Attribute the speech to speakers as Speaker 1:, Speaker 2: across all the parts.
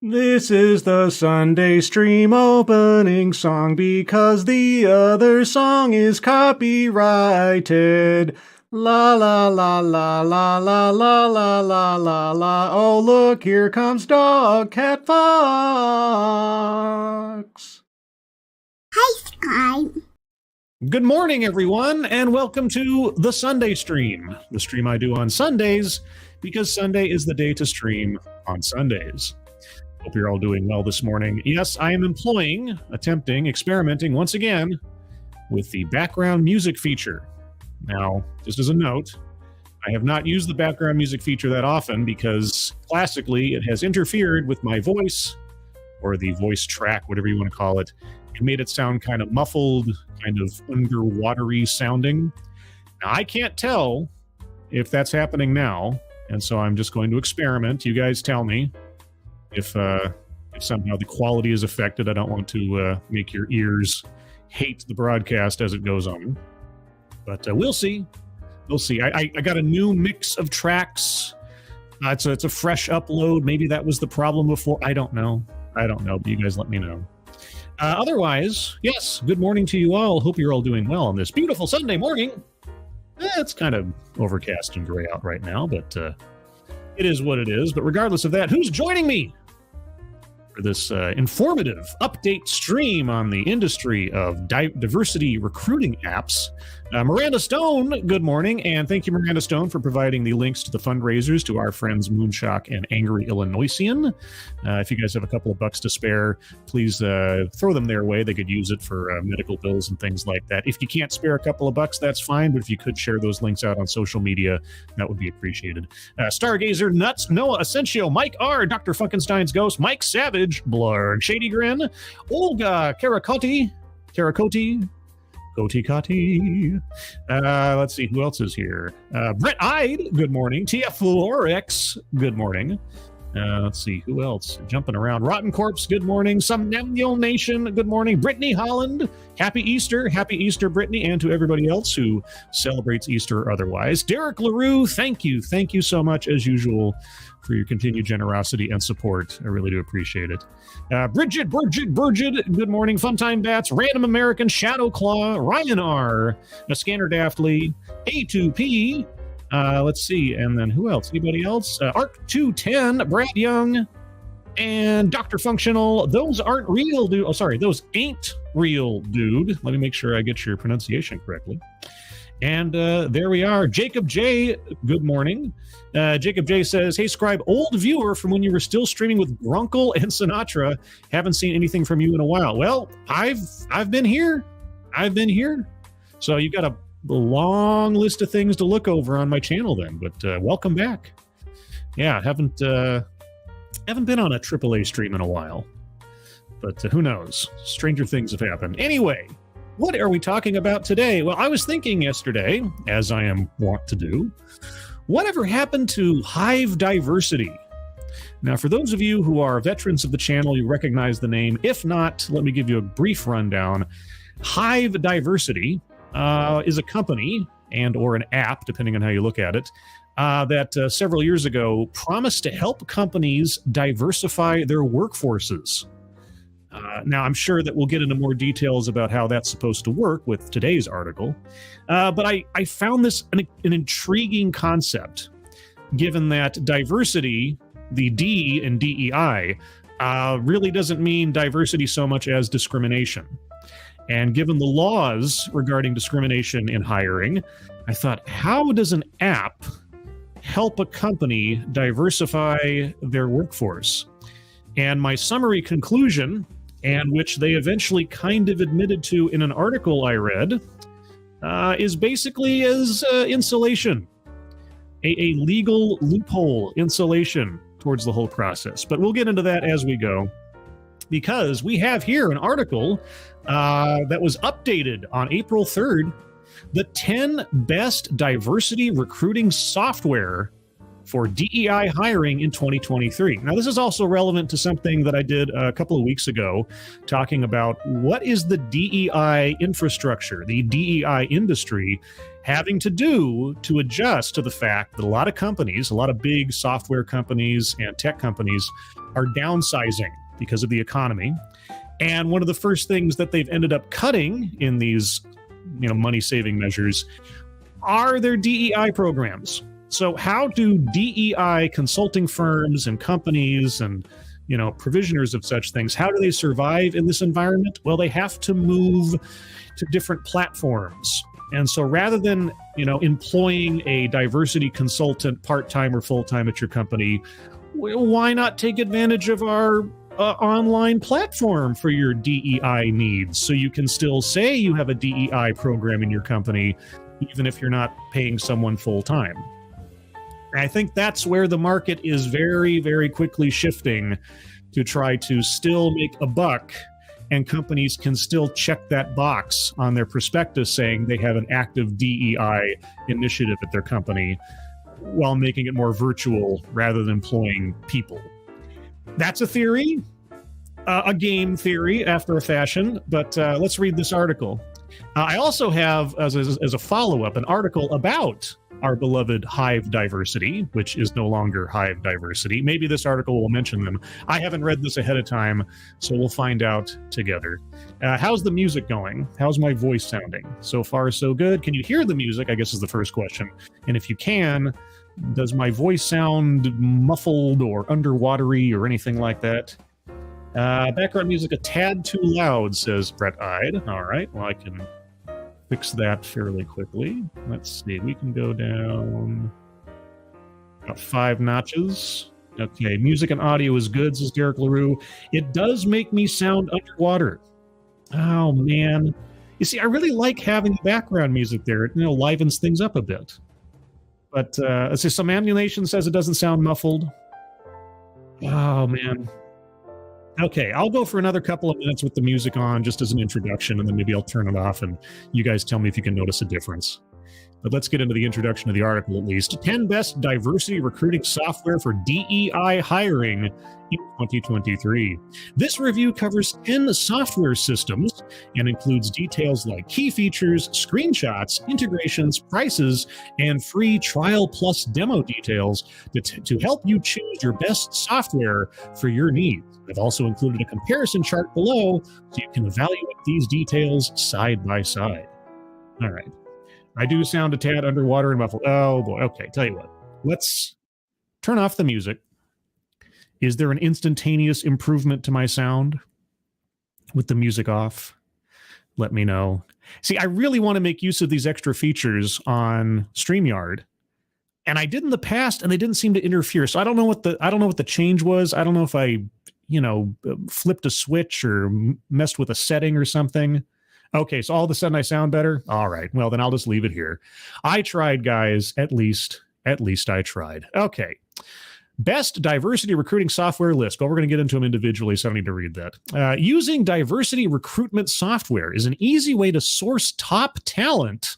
Speaker 1: This is the Sunday stream opening song because the other song is copyrighted. La la la la la la la la la la la. Oh look, here comes Dog Cat Fox.
Speaker 2: Hi, Sky.
Speaker 3: Good morning, everyone, and welcome to the Sunday stream, the stream I do on Sundays, because Sunday is the day to stream on Sundays. Hope you're all doing well this morning. Yes, I am experimenting once again with the background music feature. Now, just as a note, I have not used the background music feature that often because classically it has interfered with my voice, or the voice track, whatever you want to call it. It made it sound kind of muffled, kind of underwatery sounding. Now, I can't tell if that's happening now, and so I'm just going to experiment. You guys tell me if somehow the quality is affected. I don't want to make your ears hate the broadcast as it goes on. But we'll see. We'll see. I got a new mix of tracks. It's a fresh upload. Maybe that was the problem before. I don't know, but you guys let me know. Otherwise, yes, good morning to you all. Hope you're all doing well on this beautiful Sunday morning. It's kind of overcast and gray out right now, but it is what it is. But regardless of that, who's joining me for this informative update stream on the industry of diversity recruiting apps? Miranda Stone, good morning, and thank you, Miranda Stone, for providing the links to the fundraisers to our friends Moonshock and Angry Illinoisian. If you guys have a couple of bucks to spare, please throw them their way. They could use it for medical bills and things like that. If you can't spare a couple of bucks, that's fine, but if you could share those links out on social media, that would be appreciated. Stargazer Nuts, Noah Asensio, Mike R, Dr. Funkenstein's Ghost, Mike Savage, Blurg, Shady Grin, Olga Karakotti, Koti. Let's see, who else is here? Brett Ide, good morning. TF Lorex, good morning. Let's see, who else? Jumping around. Rotten Corpse, good morning. Somnambular Nation, good morning. Brittany Holland, happy Easter, Brittany, and to everybody else who celebrates Easter or otherwise. Derek LaRue, thank you so much, as usual, for your continued generosity and support. I really do appreciate it. Bridget, good morning. Funtime Bats, Random American, Shadow Claw, Ryan R, Scanner Daftly, A2P, let's see, and then who else? Anybody else? Arc210, Brad Young, and Dr. Functional. Those aren't real, dude. Oh, sorry, those ain't real, dude. Let me make sure I get your pronunciation correctly. And there we are. Jacob J, good morning. Jacob J says, hey, Scribe, old viewer from when you were still streaming with Grunkle and Sinatra. Haven't seen anything from you in a while. Well, I've been here. So you've got a long list of things to look over on my channel then, but welcome back. Yeah, haven't been on a AAA stream in a while, but who knows? Stranger things have happened. Anyway, what are we talking about today? Well, I was thinking yesterday, as I am wont to do, whatever happened to Hive Diversity? Now, for those of you who are veterans of the channel, you recognize the name. If not, let me give you a brief rundown. Hive Diversity is a company and or an app, depending on how you look at it, that several years ago promised to help companies diversify their workforces. Now, I'm sure that we'll get into more details about how that's supposed to work with today's article, but I found this an intriguing concept, given that diversity, the D in DEI, really doesn't mean diversity so much as discrimination. And given the laws regarding discrimination in hiring, I thought, how does an app help a company diversify their workforce? And my summary conclusion, and which they eventually kind of admitted to in an article I read, is basically as insulation, a legal loophole insulation towards the whole process. But we'll get into that as we go, because we have here an article that was updated on April 3rd, the 10 best diversity recruiting software for DEI hiring in 2023. Now, this is also relevant to something that I did a couple of weeks ago, talking about what is the DEI infrastructure, the DEI industry, having to do to adjust to the fact that a lot of companies, a lot of big software companies and tech companies are downsizing because of the economy. And one of the first things that they've ended up cutting in these, money-saving measures are their DEI programs. So how do DEI consulting firms and companies and, provisioners of such things, how do they survive in this environment? Well, they have to move to different platforms. And so rather than, employing a diversity consultant part-time or full-time at your company, why not take advantage of our online platform for your DEI needs, so you can still say you have a DEI program in your company, even if you're not paying someone full-time. I think that's where the market is very, very quickly shifting to try to still make a buck, and companies can still check that box on their prospectus saying they have an active DEI initiative at their company while making it more virtual rather than employing people. That's a theory, a game theory after a fashion, but let's read this article. I also have, as a follow-up, an article about our beloved Hive diversity, which is no longer Hive diversity. Maybe this article will mention them. I haven't read this ahead of time, so we'll find out together. How's the music going? How's my voice sounding? So far, so good. Can you hear the music, I guess, is the first question. And if you can, does my voice sound muffled or underwatery or anything like that? Background music a tad too loud, says Brett Ide. All right, well, I can fix that fairly quickly. Let's see, we can go down about 5 notches. Okay, music and audio is good, says Derek LaRue. It does make me sound underwater. Oh, man. You see, I really like having the background music there. It livens things up a bit. But let's see, some Ammunition says it doesn't sound muffled. Oh, man. Okay, I'll go for another couple of minutes with the music on just as an introduction, and then maybe I'll turn it off and you guys tell me if you can notice a difference. But let's get into the introduction of the article at least. 10 best diversity recruiting software for DEI hiring in 2023. This review covers 10 software systems and includes details like key features, screenshots, integrations, prices, and free trial plus demo details to help you choose your best software for your needs. I've also included a comparison chart below so you can evaluate these details side by side. All right. I do sound a tad underwater and muffled. Oh, boy. Okay, tell you what. Let's turn off the music. Is there an instantaneous improvement to my sound with the music off? Let me know. See, I really want to make use of these extra features on StreamYard, and I did in the past, and they didn't seem to interfere. So I don't know what the change was. I don't know if I, flipped a switch or messed with a setting or something. Okay, so all of a sudden I sound better? All right, well, then I'll just leave it here. I tried, guys. At least I tried. Okay. Best diversity recruiting software list. Well, we're going to get into them individually, so I don't need to read that. Using diversity recruitment software is an easy way to source top talent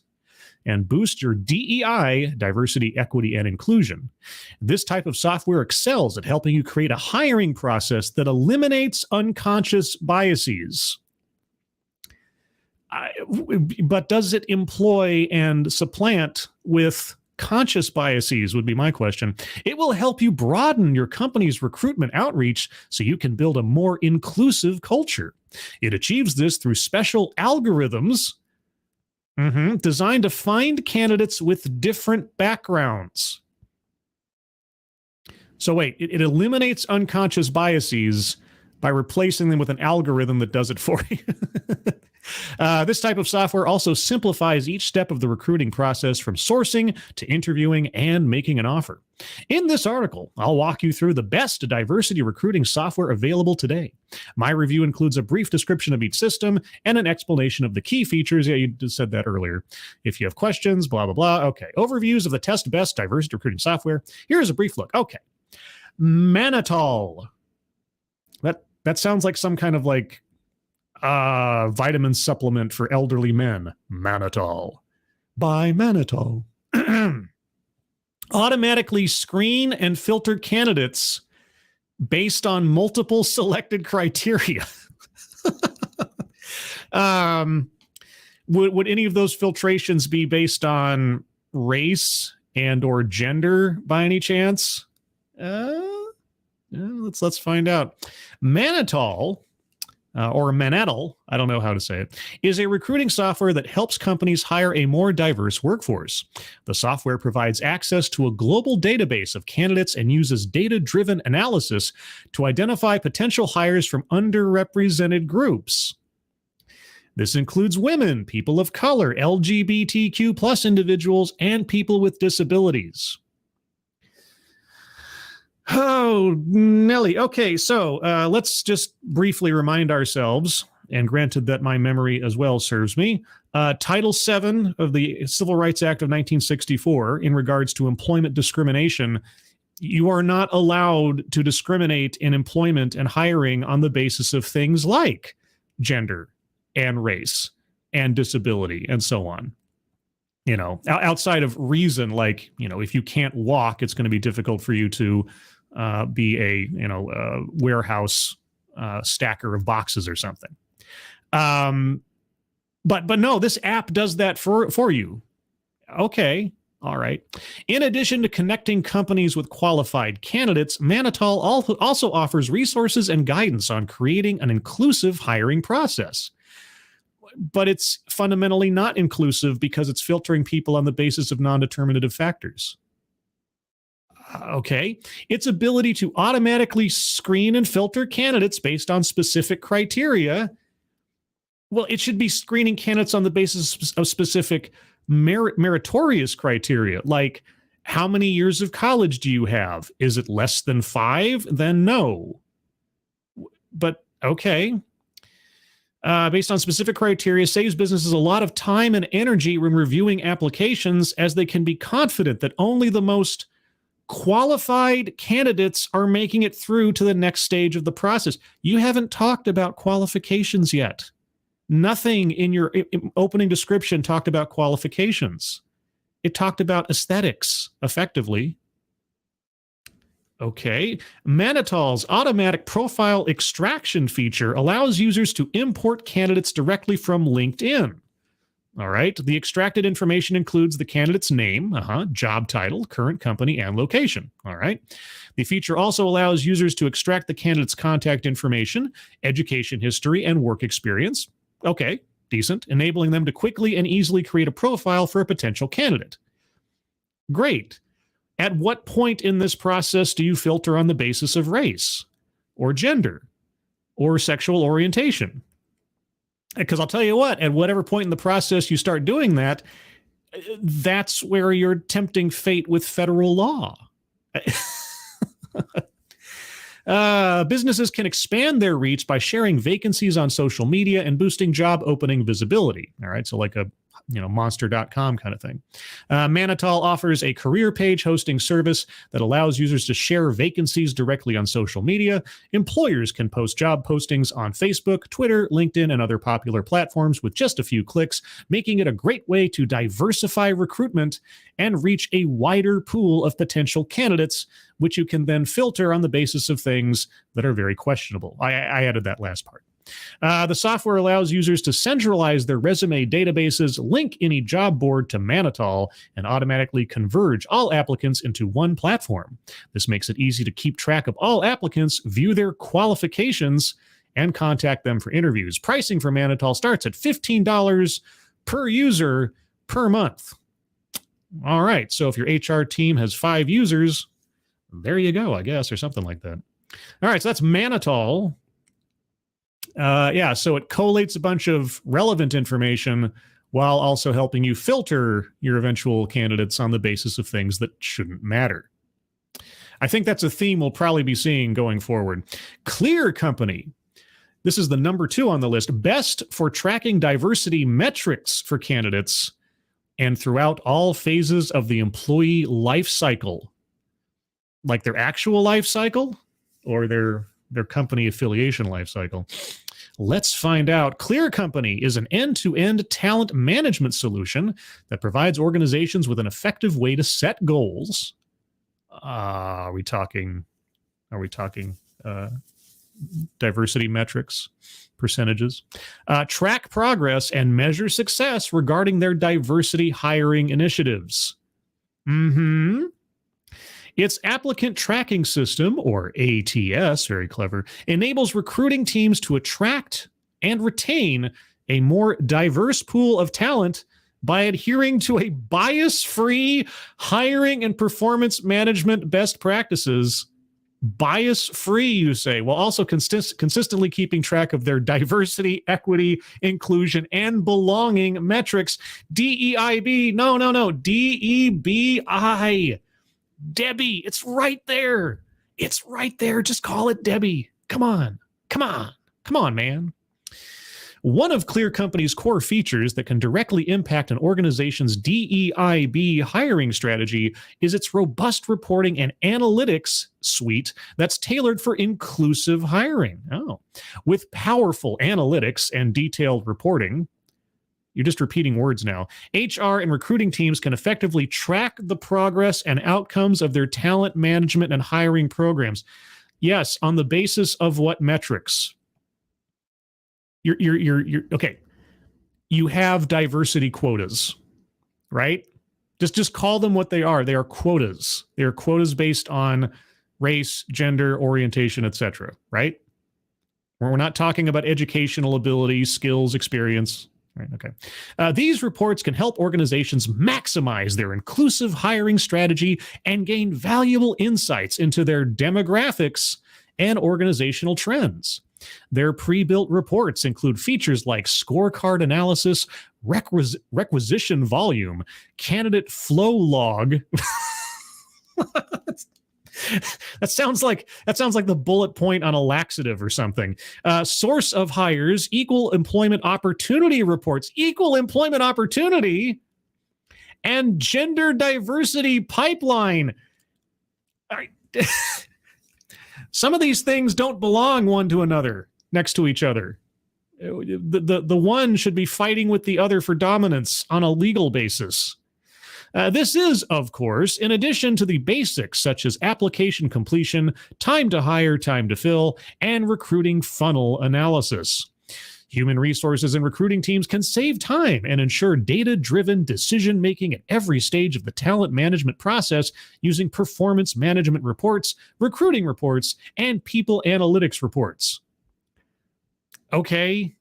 Speaker 3: and boost your DEI, diversity, equity, and inclusion. This type of software excels at helping you create a hiring process that eliminates unconscious biases. But does it employ and supplant with conscious biases would be my question. It will help you broaden your company's recruitment outreach so you can build a more inclusive culture. It achieves this through special algorithms designed to find candidates with different backgrounds. So wait, it eliminates unconscious biases by replacing them with an algorithm that does it for you. This type of software also simplifies each step of the recruiting process from sourcing to interviewing and making an offer. In this article, I'll walk you through the best diversity recruiting software available today. My review includes a brief description of each system and an explanation of the key features. Yeah, you just said that earlier. If you have questions, blah, blah, blah. Okay, overviews of the test best diversity recruiting software. Here's a brief look. Okay, Mannitol. That sounds like some kind of vitamin supplement for elderly men. Mannitol. By Mannitol. automatically screen and filter candidates based on multiple selected criteria. Would any of those filtrations be based on race and or gender by any chance? Let's find out. Mannitol, or Mannitol, I don't know how to say it, is a recruiting software that helps companies hire a more diverse workforce. The software provides access to a global database of candidates and uses data-driven analysis to identify potential hires from underrepresented groups. This includes women, people of color, LGBTQ plus individuals, and people with disabilities. Oh, Nelly. Okay, so let's just briefly remind ourselves, and granted that my memory as well serves me, Title VII of the Civil Rights Act of 1964, in regards to employment discrimination, you are not allowed to discriminate in employment and hiring on the basis of things like gender and race and disability and so on. You know, outside of reason, like, you know, if you can't walk, it's going to be difficult for you to be a, warehouse stacker of boxes or something. But no, this app does that for you. Okay. All right. In addition to connecting companies with qualified candidates, Mannitol also offers resources and guidance on creating an inclusive hiring process. But it's fundamentally not inclusive because it's filtering people on the basis of non-determinative factors. Okay. Its ability to automatically screen and filter candidates based on specific criteria. Well, it should be screening candidates on the basis of specific meritorious criteria, like how many years of college do you have? Is it less than 5? Then no. But okay. Based on specific criteria, saves businesses a lot of time and energy when reviewing applications, as they can be confident that only the most qualified candidates are making it through to the next stage of the process. You haven't talked about qualifications yet. Nothing in your opening description talked about qualifications. It talked about aesthetics, effectively. Okay. Mannitol's automatic profile extraction feature allows users to import candidates directly from LinkedIn. All right. The extracted information includes the candidate's name, job title, current company, and location. All right. The feature also allows users to extract the candidate's contact information, education history, and work experience. Okay. Decent. Enabling them to quickly and easily create a profile for a potential candidate. Great. At what point in this process do you filter on the basis of race or gender or sexual orientation? Because I'll tell you what, at whatever point in the process you start doing that, that's where you're tempting fate with federal law. Businesses can expand their reach by sharing vacancies on social media and boosting job opening visibility. All right, so like a monster.com kind of thing. Mannitol offers a career page hosting service that allows users to share vacancies directly on social media. Employers can post job postings on Facebook, Twitter, LinkedIn, and other popular platforms with just a few clicks, making it a great way to diversify recruitment and reach a wider pool of potential candidates, which you can then filter on the basis of things that are very questionable. I added that last part. The software allows users to centralize their resume databases, link any job board to Mannitol, and automatically converge all applicants into one platform. This makes it easy to keep track of all applicants, view their qualifications, and contact them for interviews. Pricing for Mannitol starts at $15 per user per month. All right, so if your HR team has 5 users, there you go, I guess, or something like that. All right, so that's Mannitol. So it collates a bunch of relevant information while also helping you filter your eventual candidates on the basis of things that shouldn't matter. I think that's a theme we'll probably be seeing going forward. Clear Company. This is the number 2 on the list. Best for tracking diversity metrics for candidates and throughout all phases of the employee life cycle. Like their actual life cycle or their company affiliation life cycle. Let's find out. Clear Company is an end-to-end talent management solution that provides organizations with an effective way to set goals, Are we talking diversity metrics, percentages? Track progress and measure success regarding their diversity hiring initiatives. Its applicant tracking system, or ATS, very clever, enables recruiting teams to attract and retain a more diverse pool of talent by adhering to a bias-free hiring and performance management best practices. Bias-free, you say, while also consistently keeping track of their diversity, equity, inclusion, and belonging metrics. DEIB, no, DEBI. Debbie, it's right there. It's right there. Just call it Debbie. Come on, man. One of Clear Company's core features that can directly impact an organization's DEIB hiring strategy is its robust reporting and analytics suite that's tailored for inclusive hiring. With powerful analytics and detailed reporting, you're just repeating words now, HR and recruiting teams can effectively track the progress and outcomes of their talent management and hiring programs. Yes, on the basis of what metrics? You're okay. You have diversity quotas, right? Just call them what they are. They are quotas. They are quotas based on race, gender, orientation, etc., right? We're not talking about educational ability, skills, experience. Right, okay. These reports can help organizations maximize their inclusive hiring strategy and gain valuable insights into their demographics and organizational trends. Their pre-built reports include features like scorecard analysis, requisition volume, candidate flow log. That sounds like the bullet point on a laxative or something. Source of hires, equal employment opportunity reports, equal employment opportunity, and gender diversity pipeline. Some of these things don't belong one to another next to each other. The one should be fighting with the other for dominance on a legal basis. This is, of course, in addition to the basics such as application completion, time to hire, time to fill, and recruiting funnel analysis. Human resources and recruiting teams can save time and ensure data-driven decision-making at every stage of the talent management process using performance management reports, recruiting reports, and people analytics reports. Okay.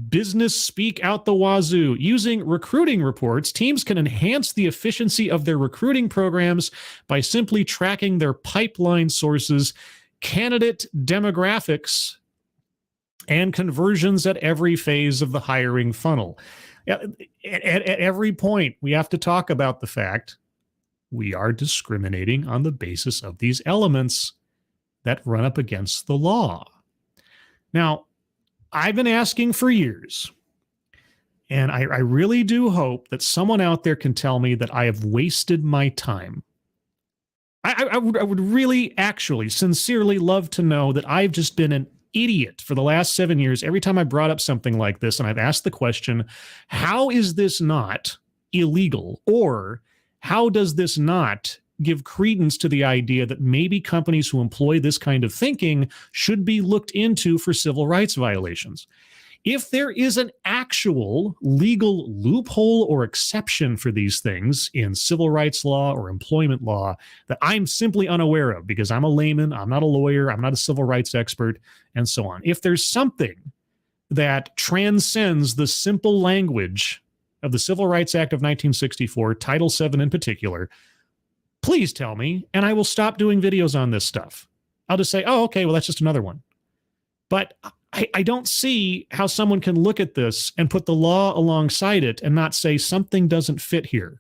Speaker 3: Business speak out the wazoo. Using recruiting reports, teams can enhance the efficiency of their recruiting programs by simply tracking their pipeline sources, candidate demographics, and conversions at every phase of the hiring funnel. At every point, we have to talk about the fact we are discriminating on the basis of these elements that run up against the law. Now, I've been asking for years, and I really do hope that someone out there can tell me that I have wasted my time. I would really, actually, sincerely love to know that I've just been an idiot for the last 7 years. Every time I brought up something like this, and I've asked the question, how is this not illegal? Or how does this not give credence to the idea that maybe companies who employ this kind of thinking should be looked into for civil rights violations? If there is an actual legal loophole or exception for these things in civil rights law or employment law that I'm simply unaware of because I'm a layman, I'm not a lawyer, I'm not a civil rights expert, and so on. If there's something that transcends the simple language of the Civil Rights Act of 1964, Title VII in particular, please tell me, and I will stop doing videos on this stuff. I'll just say, oh, okay, well, that's just another one. But I don't see how someone can look at this and put the law alongside it and not say something doesn't fit here.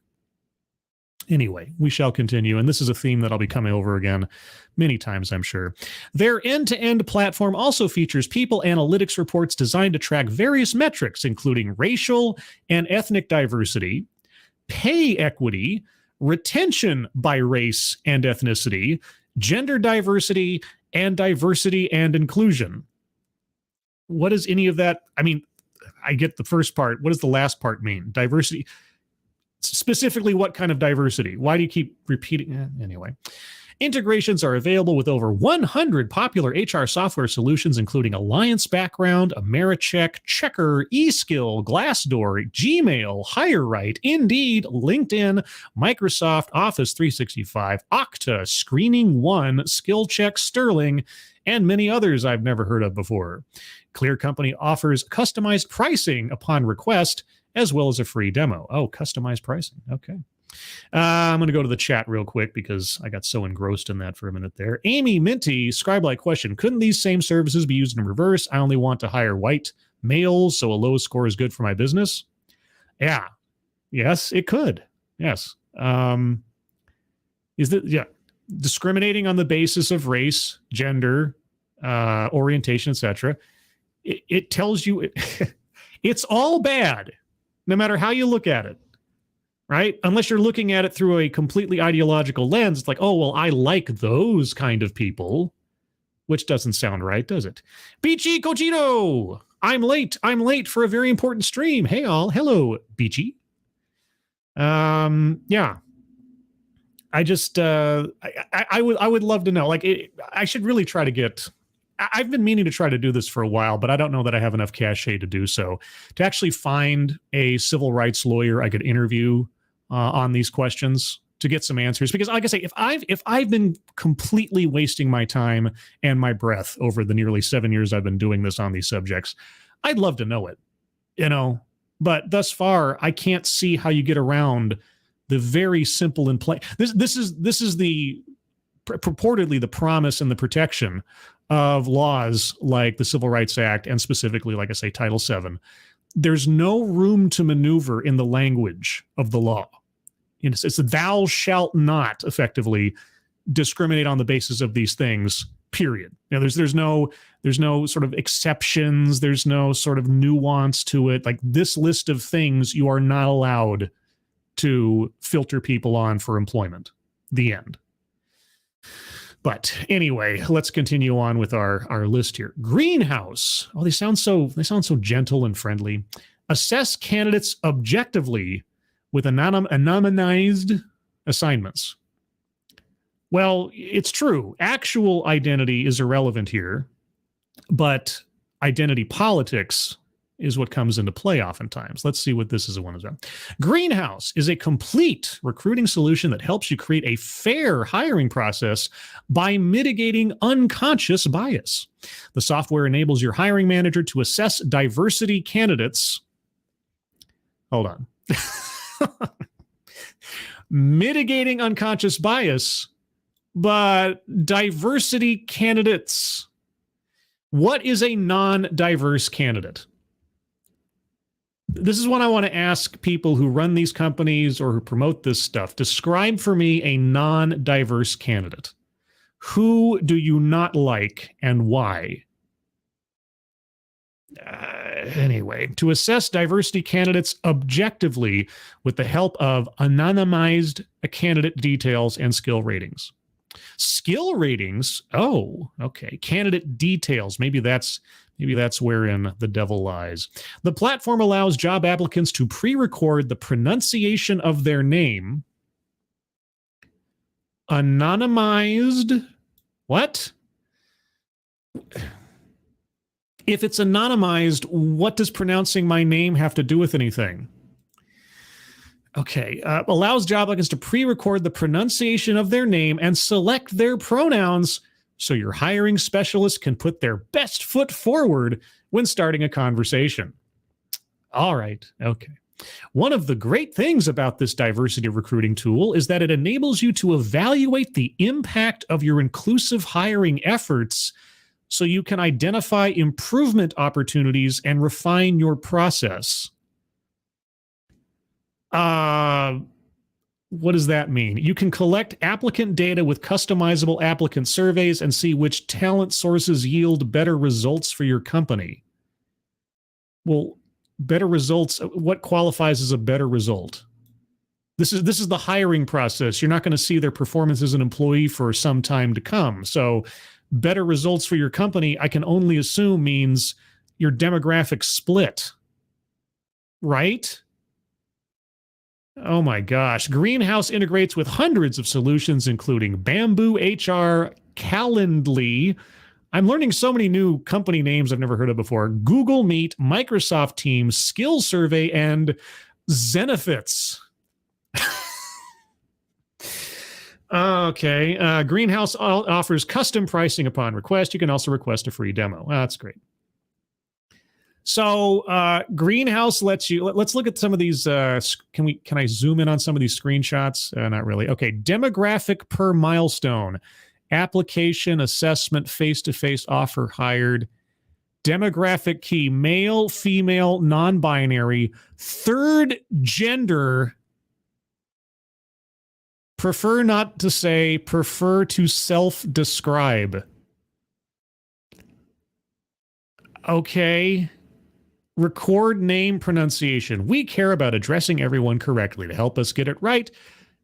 Speaker 3: Anyway, we shall continue, and this is a theme that I'll be coming over again many times, I'm sure. Their end-to-end platform also features people analytics reports designed to track various metrics, including racial and ethnic diversity, pay equity, retention by race and ethnicity, gender diversity, and diversity and inclusion. What does any of that, I mean, I get the first part. What does the last part mean? Diversity. Specifically, what kind of diversity? Why do you keep repeating? Anyway. Integrations are available with over 100 popular HR software solutions, including Alliance Background, Americheck, Checker, eSkill, Glassdoor, Gmail, HireRight, Indeed, LinkedIn, Microsoft Office 365, Okta, Screening One, SkillCheck, Sterling, and many others I've never heard of before. Clear Company offers customized pricing upon request, as well as a free demo. Oh, customized pricing. Okay. I'm going to go to the chat real quick because I got so engrossed in that for a minute there. Amy Minty, scribe-like question. Couldn't these same services be used in reverse? I only want to hire white males, so a low score is good for my business. Yeah. Yes, it could. Yes. Is that, yeah. Discriminating on the basis of race, gender, orientation, etc. It tells you it's all bad, no matter how you look at it. Right? Unless you're looking at it through a completely ideological lens, it's like, oh, well, I like those kind of people, which doesn't sound right, does it? Beachy Cogito! I'm late for a very important stream. Hey, all. Hello, Beachy. Yeah. I just, I would love to know. Like, I should really try to get... I've been meaning to try to do this for a while, but I don't know that I have enough cachet to do so. To actually find a civil rights lawyer I could interview on these questions to get some answers, because like I say, if I've been completely wasting my time and my breath over the nearly 7 years I've been doing this on these subjects, I'd love to know it, you know. But thus far, I can't see how you get around the very simple and plain. This is the purportedly the promise and the protection of laws like the Civil Rights Act and specifically, like I say, Title VII. There's no room to maneuver in the language of the law. It's thou shalt not effectively discriminate on the basis of these things, period. You know, there's no sort of exceptions. There's no sort of nuance to it. Like, this list of things you are not allowed to filter people on for employment. The end. But anyway, let's continue on with our list here. Greenhouse. Oh, they sound so gentle and friendly. Assess candidates objectively with anonymized assignments. Well, it's true. Actual identity is irrelevant here, but identity politics is what comes into play oftentimes. Let's see what this is one about. Greenhouse is a complete recruiting solution that helps you create a fair hiring process by mitigating unconscious bias. The software enables your hiring manager to assess diversity candidates. Hold on. Mitigating unconscious bias, but diversity candidates. What is a non-diverse candidate? This is what I want to ask people who run these companies or who promote this stuff. Describe for me a non-diverse candidate. Who do you not like and why? Anyway, to assess diversity candidates objectively with the help of anonymized candidate details and skill ratings. Skill ratings? Oh, okay. Candidate details. Maybe that's wherein the devil lies. The platform allows job applicants to pre-record the pronunciation of their name. Anonymized? What? If it's anonymized, what does pronouncing my name have to do with anything? Okay. Allows job applicants to pre-record the pronunciation of their name and select their pronouns so your hiring specialist can put their best foot forward when starting a conversation. All right. Okay. One of the great things about this diversity recruiting tool is that it enables you to evaluate the impact of your inclusive hiring efforts so you can identify improvement opportunities and refine your process. What does that mean? You can collect applicant data with customizable applicant surveys and see which talent sources yield better results for your company. Well, better results, what qualifies as a better result? This is the hiring process. You're not going to see their performance as an employee for some time to come. So better results for your company, I can only assume means your demographic split, right? Oh my gosh. Greenhouse integrates with hundreds of solutions, including Bamboo HR, Calendly. I'm learning so many new company names I've never heard of before. Google Meet, Microsoft Teams, Skills Survey, and Zenefits. Okay. Greenhouse offers custom pricing upon request. You can also request a free demo. That's great. So Greenhouse lets you. Let's look at some of these. Can I zoom in on some of these screenshots? Not really. Okay. Demographic per milestone, application, assessment, face-to-face offer, hired. Demographic key: male, female, non-binary, third gender. Prefer not to say, prefer to self-describe. Okay. Record name pronunciation. We care about addressing everyone correctly. To help us get it right,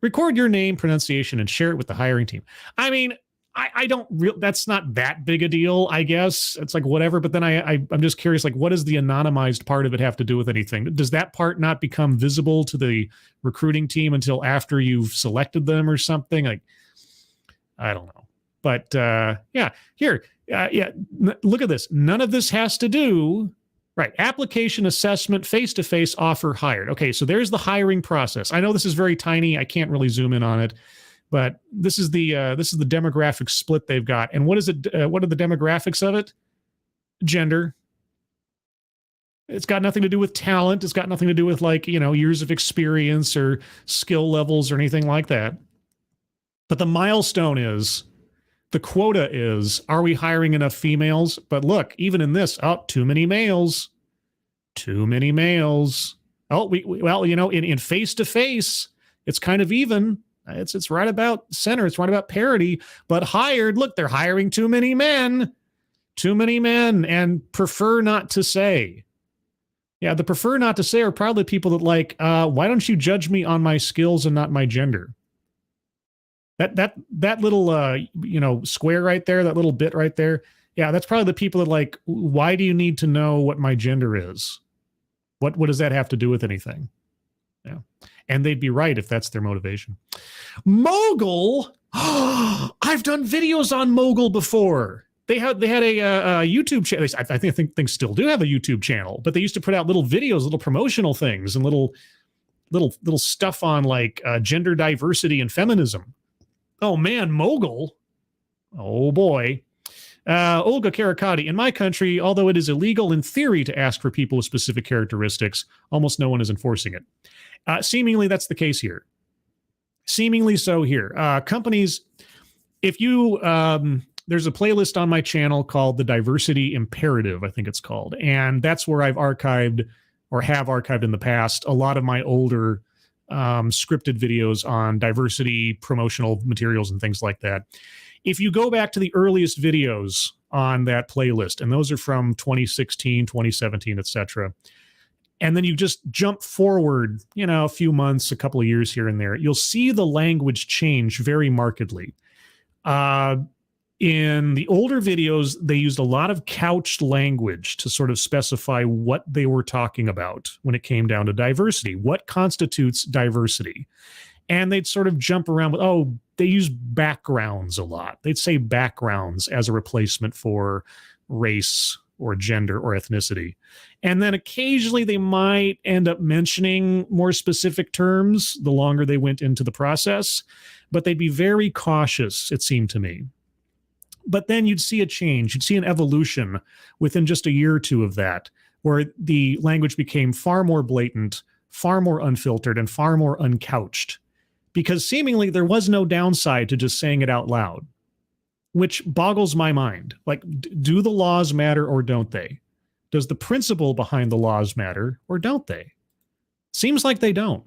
Speaker 3: record your name, pronunciation, and share it with the hiring team. I mean, I don't that's not that big a deal, I guess. It's like whatever, but then I'm just curious, like, what does the anonymized part of it have to do with anything? Does that part not become visible to the recruiting team until after you've selected them or something? Like, I don't know. But yeah, here, look at this. None of this has to do. Right. Application, assessment, face-to-face, offer, hired. Okay, so there's the hiring process. I know this is very tiny. I can't really zoom in on it, but this is the demographic split they've got. And what is it? What are the demographics of it? Gender. It's got nothing to do with talent. It's got nothing to do with, like, years of experience or skill levels or anything like that. But the milestone is, the quota is, are we hiring enough females? But look, even in this, too many males. Too many males. Oh, in face-to-face, it's kind of even. It's right about center. It's right about parity. But hired, look, they're hiring too many men. Too many men, and prefer not to say. Yeah, the prefer not to say are probably people that like, why don't you judge me on my skills and not my gender? That little square right there, that little bit right there, yeah, that's probably the people that like, why do you need to know what my gender is? What does that have to do with anything? Yeah, and they'd be right if that's their motivation. Mogul, I've done videos on Mogul before. They had a YouTube channel. I think they still do have a YouTube channel, but they used to put out little videos, little promotional things, and little stuff on like gender diversity and feminism. Oh man, Mogul. Oh boy. Olga Karakati, in my country, although it is illegal in theory to ask for people with specific characteristics, almost no one is enforcing it. Seemingly that's the case here. Seemingly so here. Companies, if you, there's a playlist on my channel called The Diversity Imperative, I think it's called. And that's where I've archived, or have archived in the past, a lot of my older scripted videos on diversity, promotional materials, and things like that. If you go back to the earliest videos on that playlist, and those are from 2016, 2017, etc., and then you just jump forward, a few months, a couple of years here and there, you'll see the language change very markedly. In the older videos, they used a lot of couched language to sort of specify what they were talking about when it came down to diversity. What constitutes diversity? And they'd sort of jump around with, they use backgrounds a lot. They'd say backgrounds as a replacement for race or gender or ethnicity. And then occasionally they might end up mentioning more specific terms the longer they went into the process, but they'd be very cautious, it seemed to me. But then you'd see a change. You'd see an evolution within just a year or two of that, where the language became far more blatant, far more unfiltered, and far more uncouched. Because seemingly there was no downside to just saying it out loud, which boggles my mind. Like, do the laws matter or don't they? Does the principle behind the laws matter or don't they? Seems like they don't.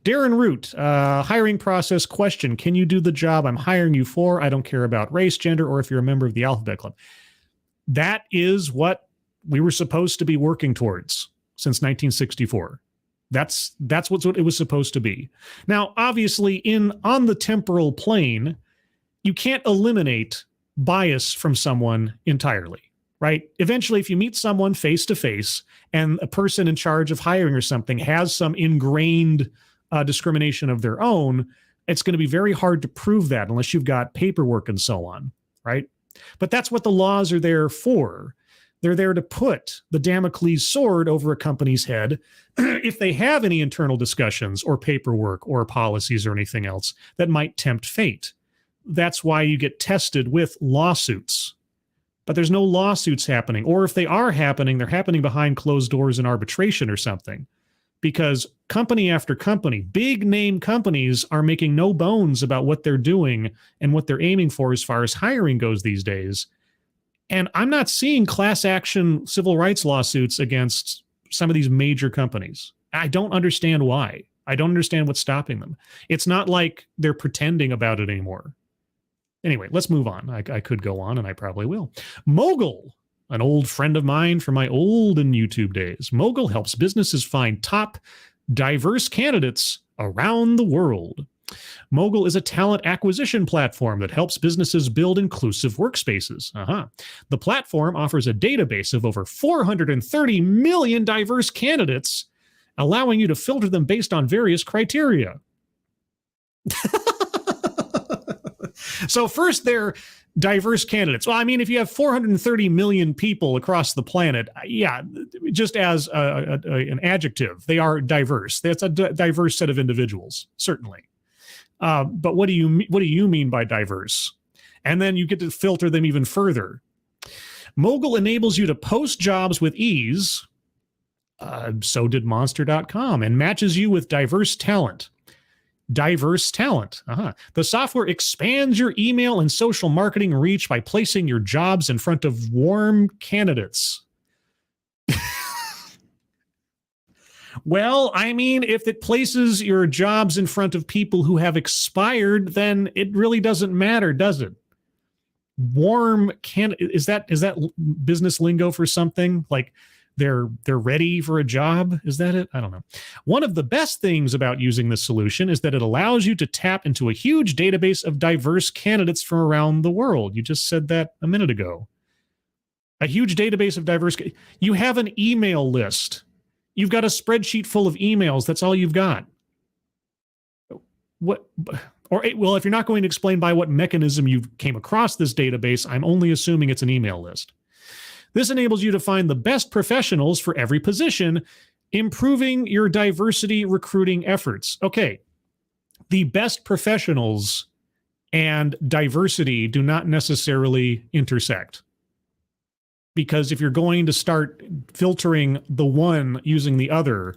Speaker 3: Darren Root, hiring process question. Can you do the job I'm hiring you for? I don't care about race, gender, or if you're a member of the Alphabet Club. That is what we were supposed to be working towards since 1964. That's what it was supposed to be. Now, obviously, on the temporal plane, you can't eliminate bias from someone entirely. right? Eventually, if you meet someone face to face and a person in charge of hiring or something has some ingrained discrimination of their own, it's going to be very hard to prove that unless you've got paperwork and so on, right? But that's what the laws are there for. They're there to put the Damocles sword over a company's head if they have any internal discussions or paperwork or policies or anything else that might tempt fate. That's why you get tested with lawsuits. But there's no lawsuits happening. Or if they are happening, they're happening behind closed doors in arbitration or something. Because company after company, big name companies are making no bones about what they're doing and what they're aiming for as far as hiring goes these days. And I'm not seeing class action civil rights lawsuits against some of these major companies. I don't understand why. I don't understand what's stopping them. It's not like they're pretending about it anymore. Anyway, let's move on. I could go on, and I probably will. Mogul, an old friend of mine from my olden YouTube days. Mogul helps businesses find top, diverse candidates around the world. Mogul is a talent acquisition platform that helps businesses build inclusive workspaces. The platform offers a database of over 430 million diverse candidates, allowing you to filter them based on various criteria. So first, they're diverse candidates. Well, I mean, if you have 430 million people across the planet, yeah, just as an adjective, they are diverse. That's a diverse set of individuals, certainly. But what do you mean by diverse? And then you get to filter them even further. Mogul enables you to post jobs with ease. So did Monster.com, and matches you with diverse talent. Diverse talent. The software expands your email and social marketing reach by placing your jobs in front of warm candidates. Well, I mean, if it places your jobs in front of people who have expired, then it really doesn't matter, does it? Warm candidate, is that business lingo for something? Like they're ready for a job? Is that it? I don't know. One of the best things about using this solution is that it allows you to tap into a huge database of diverse candidates from around the world. You just said that a minute ago. A huge database of diverse. You have an email list. You've got a spreadsheet full of emails. That's all you've got. What? Or, well, if you're not going to explain by what mechanism you came across this database, I'm only assuming it's an email list. This enables you to find the best professionals for every position, improving your diversity recruiting efforts. Okay, the best professionals and diversity do not necessarily intersect. Because if you're going to start filtering the one using the other,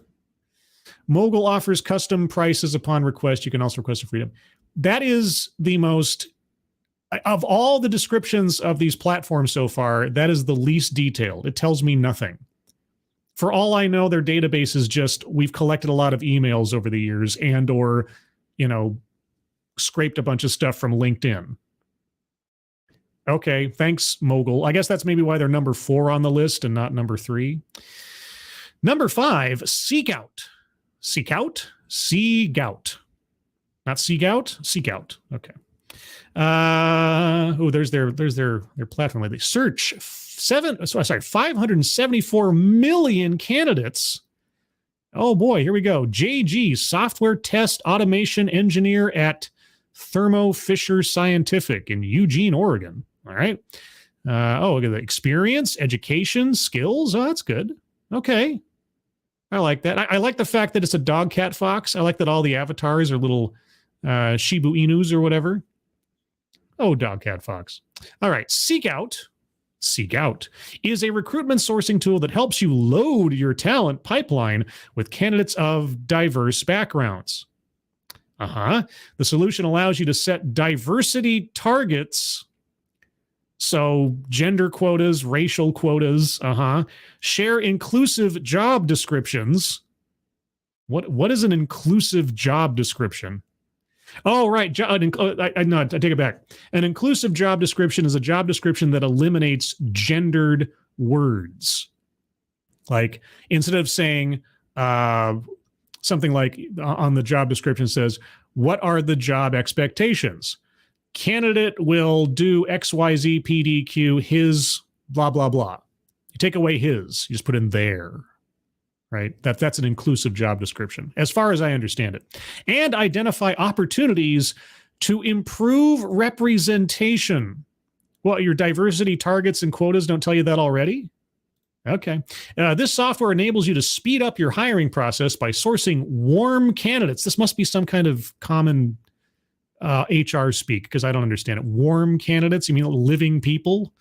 Speaker 3: Mogul offers custom prices upon request. You can also request a freedom. That is the most, of all the descriptions of these platforms so far, that is the least detailed. It tells me nothing. For all I know, their database is just, we've collected a lot of emails over the years and or, scraped a bunch of stuff from LinkedIn. Okay, thanks, Mogul. I guess that's maybe why they're number 4 on the list and not number 3. Number 5, SeekOut. SeekOut? SeekOut. Not SeekOut? SeekOut. Okay. There's their platform. They search 574 million candidates. Oh boy, here we go. JG, software test automation engineer at Thermo Fisher Scientific in Eugene, Oregon. All right. Look at the experience, education, skills. Oh, that's good. Okay. I like that. I like the fact that it's a dog, cat, fox. I like that all the avatars are little Shibu Inus or whatever. Oh, dog, cat, fox. All right. SeekOut is a recruitment sourcing tool that helps you load your talent pipeline with candidates of diverse backgrounds. The solution allows you to set diversity targets. So gender quotas, racial quotas, share inclusive job descriptions. What is an inclusive job description? Oh, right. I take it back. An inclusive job description is a job description that eliminates gendered words. Like instead of saying something like on the job description says, what are the job expectations? Candidate will do XYZ PDQ his blah, blah, blah. You take away his, you just put in their, right? That's an inclusive job description, as far as I understand it. And identify opportunities to improve representation. Well, your diversity targets and quotas don't tell you that already? Okay. This software enables you to speed up your hiring process by sourcing warm candidates. This must be some kind of common HR speak, because I don't understand it. Warm candidates? You mean living people?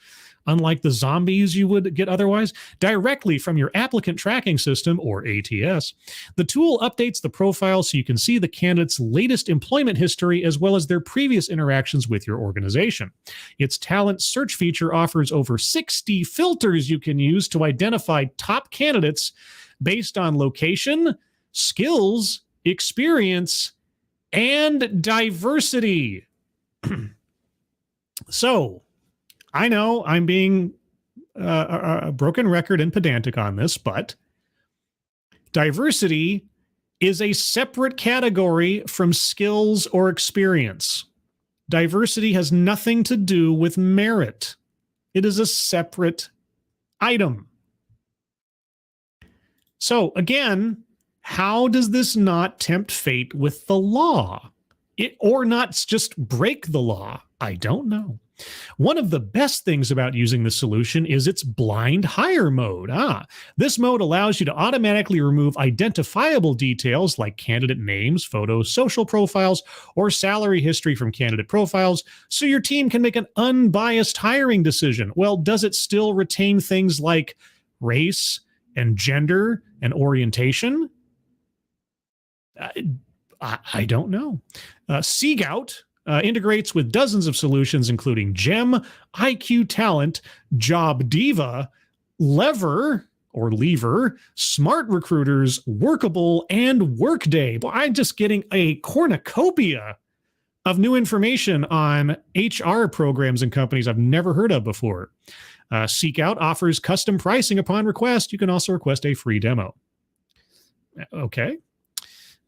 Speaker 3: Unlike the zombies you would get otherwise, directly from your applicant tracking system, or ATS. The tool updates the profile so you can see the candidate's latest employment history as well as their previous interactions with your organization. Its talent search feature offers over 60 filters you can use to identify top candidates based on location, skills, experience, and diversity. So, I know I'm being a broken record and pedantic on this, but diversity is a separate category from skills or experience. Diversity has nothing to do with merit. It is a separate item. So again, how does this not tempt fate with the law? Or not just break the law? I don't know. One of the best things about using the solution is its blind hire mode. This mode allows you to automatically remove identifiable details like candidate names, photos, social profiles, or salary history from candidate profiles, so your team can make an unbiased hiring decision. Well, does it still retain things like race and gender and orientation? I don't know. SeekOut integrates with dozens of solutions, including GEM, IQ Talent, Job Diva, Lever, Smart Recruiters, Workable, and Workday. Boy, I'm just getting a cornucopia of new information on HR programs and companies I've never heard of before. SeekOut offers custom pricing upon request. You can also request a free demo. Okay.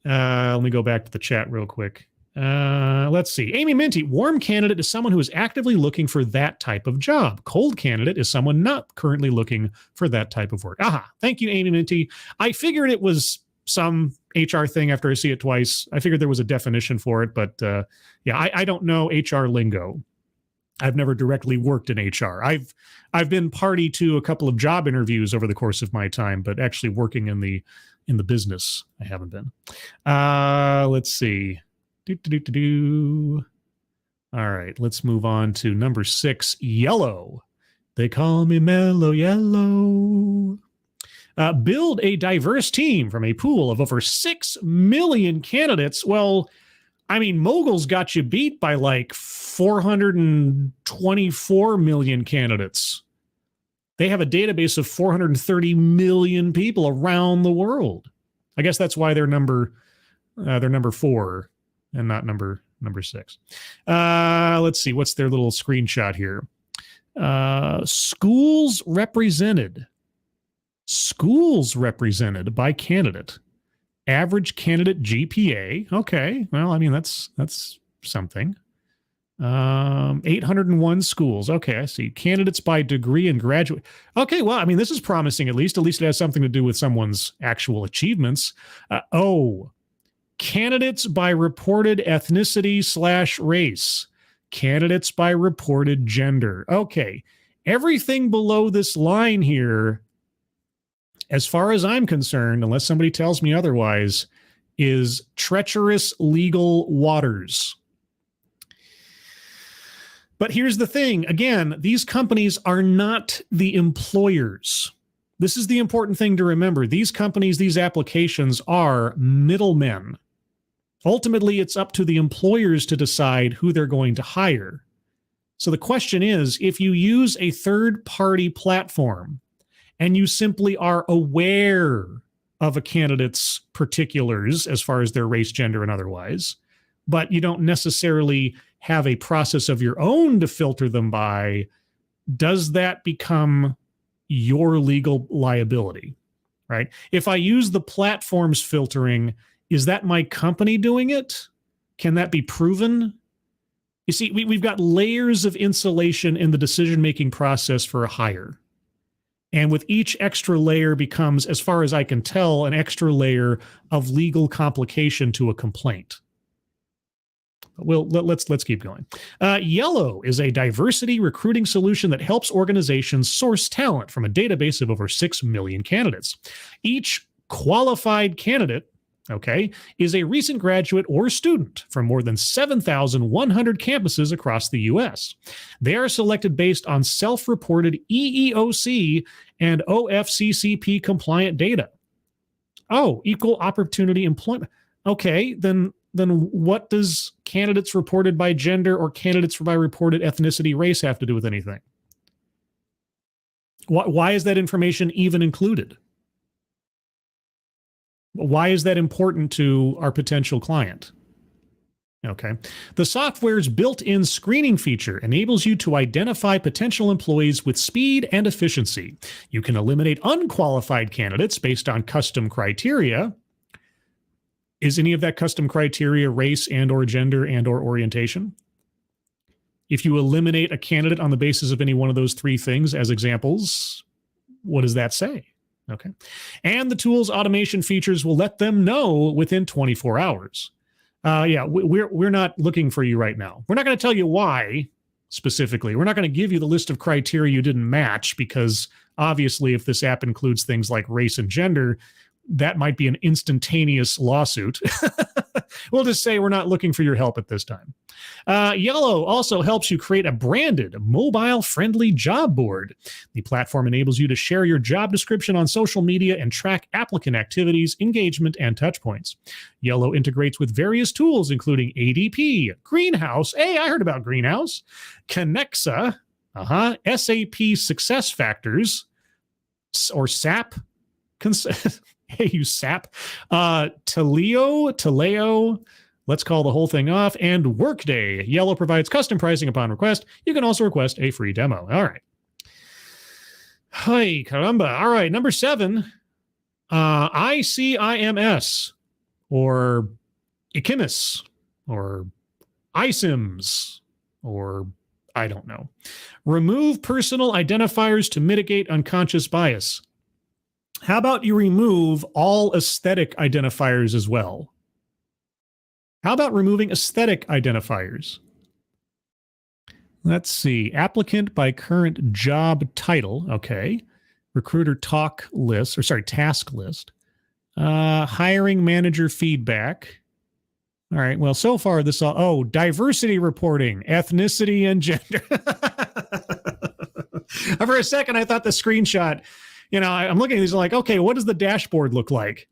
Speaker 3: Let me go back to the chat real quick. Let's see. Amy Minty, warm candidate is someone who is actively looking for that type of job. Cold candidate is someone not currently looking for that type of work. Thank you, Amy Minty. I figured it was some HR thing after I see it twice. I figured there was a definition for it, but yeah, I don't know HR lingo. I've never directly worked in HR. I've been party to a couple of job interviews over the course of my time, but actually working in the business, I haven't been. Let's see. All right, let's move on to number 6, yellow. They call me Mellow Yellow. Build a diverse team from a pool of over 6 million candidates. Well, I mean, Mogul's got you beat by like 424 million candidates. They have a database of 430 million people around the world. I guess that's why they're number 4 and not number 6. Let's see. What's their little screenshot here? Schools represented. Schools represented by candidate. Average candidate GPA. Okay. Well, I mean, that's something. 801 schools. Okay, I see. Candidates by degree and graduate. Okay, well, I mean, this is promising at least. At least it has something to do with someone's actual achievements. Candidates by reported ethnicity/race. Candidates by reported gender. Okay, everything below this line here, as far as I'm concerned, unless somebody tells me otherwise, is treacherous legal waters. But here's the thing. Again, these companies are not the employers. This is the important thing to remember. These companies, these applications are middlemen. Ultimately, it's up to the employers to decide who they're going to hire. So the question is, if you use a third-party platform and you simply are aware of a candidate's particulars as far as their race, gender, and otherwise, but you don't necessarily have a process of your own to filter them by, does that become your legal liability, right? If I use the platform's filtering, is that my company doing it? Can that be proven? You see, we've got layers of insulation in the decision-making process for a hire. And with each extra layer becomes, as far as I can tell, an extra layer of legal complication to a complaint. Well, let's keep going. Yellow is a diversity recruiting solution that helps organizations source talent from a database of over 6 million candidates. Each qualified candidate, okay, is a recent graduate or student from more than 7,100 campuses across the U.S. They are selected based on self-reported EEOC and OFCCP compliant data. Oh, equal opportunity employment. Okay, then what does candidates reported by gender or candidates by reported ethnicity, race have to do with anything? Why is that information even included? Why is that important to our potential client? Okay. The software's built-in screening feature enables you to identify potential employees with speed and efficiency. You can eliminate unqualified candidates based on custom criteria. Is any of that custom criteria race and or gender and or orientation? If you eliminate a candidate on the basis of any one of those three things as examples, what does that say? Okay. And the tool's automation features will let them know within 24 hours. We're not looking for you right now. We're not going to tell you why specifically. We're not going to give you the list of criteria you didn't match because obviously if this app includes things like race and gender, that might be an instantaneous lawsuit. We'll just say we're not looking for your help at this time. Yellow also helps you create a branded, mobile-friendly job board. The platform enables you to share your job description on social media and track applicant activities, engagement, and touchpoints. Yellow integrates with various tools, including ADP, Greenhouse, hey, I heard about Greenhouse, Connexa, SAP SuccessFactors, or SAP, hey, you sap. Taleo, let's call the whole thing off, and Workday. Yellow provides custom pricing upon request. You can also request a free demo. All right. Hi, caramba. All right, number 7, iCIMS, or iCIMS, or iCIMS, or I don't know. Remove personal identifiers to mitigate unconscious bias. How about you remove all aesthetic identifiers as well? How about removing aesthetic identifiers? Let's see. Applicant by current job title. Okay. Recruiter task list. Hiring manager feedback. All right. Well, so far this all, diversity reporting, ethnicity and gender. For a second, I thought the screenshot, I'm looking at these like, okay, what does the dashboard look like?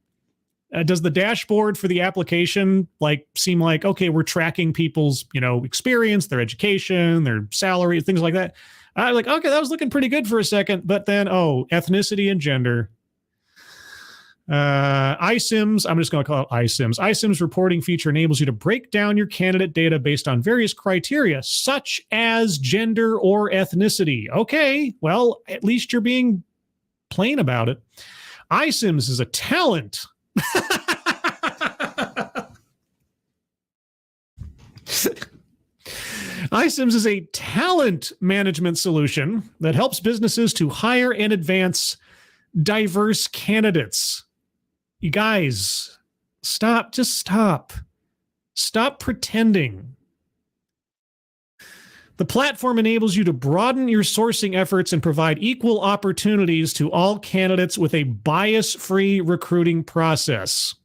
Speaker 3: Does the dashboard for the application seem like, okay, we're tracking people's, experience, their education, their salary, things like that? I'm like, okay, that was looking pretty good for a second. But then, ethnicity and gender. iCIMS, I'm just going to call it iCIMS. iCIMS reporting feature enables you to break down your candidate data based on various criteria, such as gender or ethnicity. Okay, well, at least you're being plain about it. iCIMS is a talent. iCIMS is a talent management solution that helps businesses to hire and advance diverse candidates. You guys, stop pretending. The platform enables you to broaden your sourcing efforts and provide equal opportunities to all candidates with a bias-free recruiting process.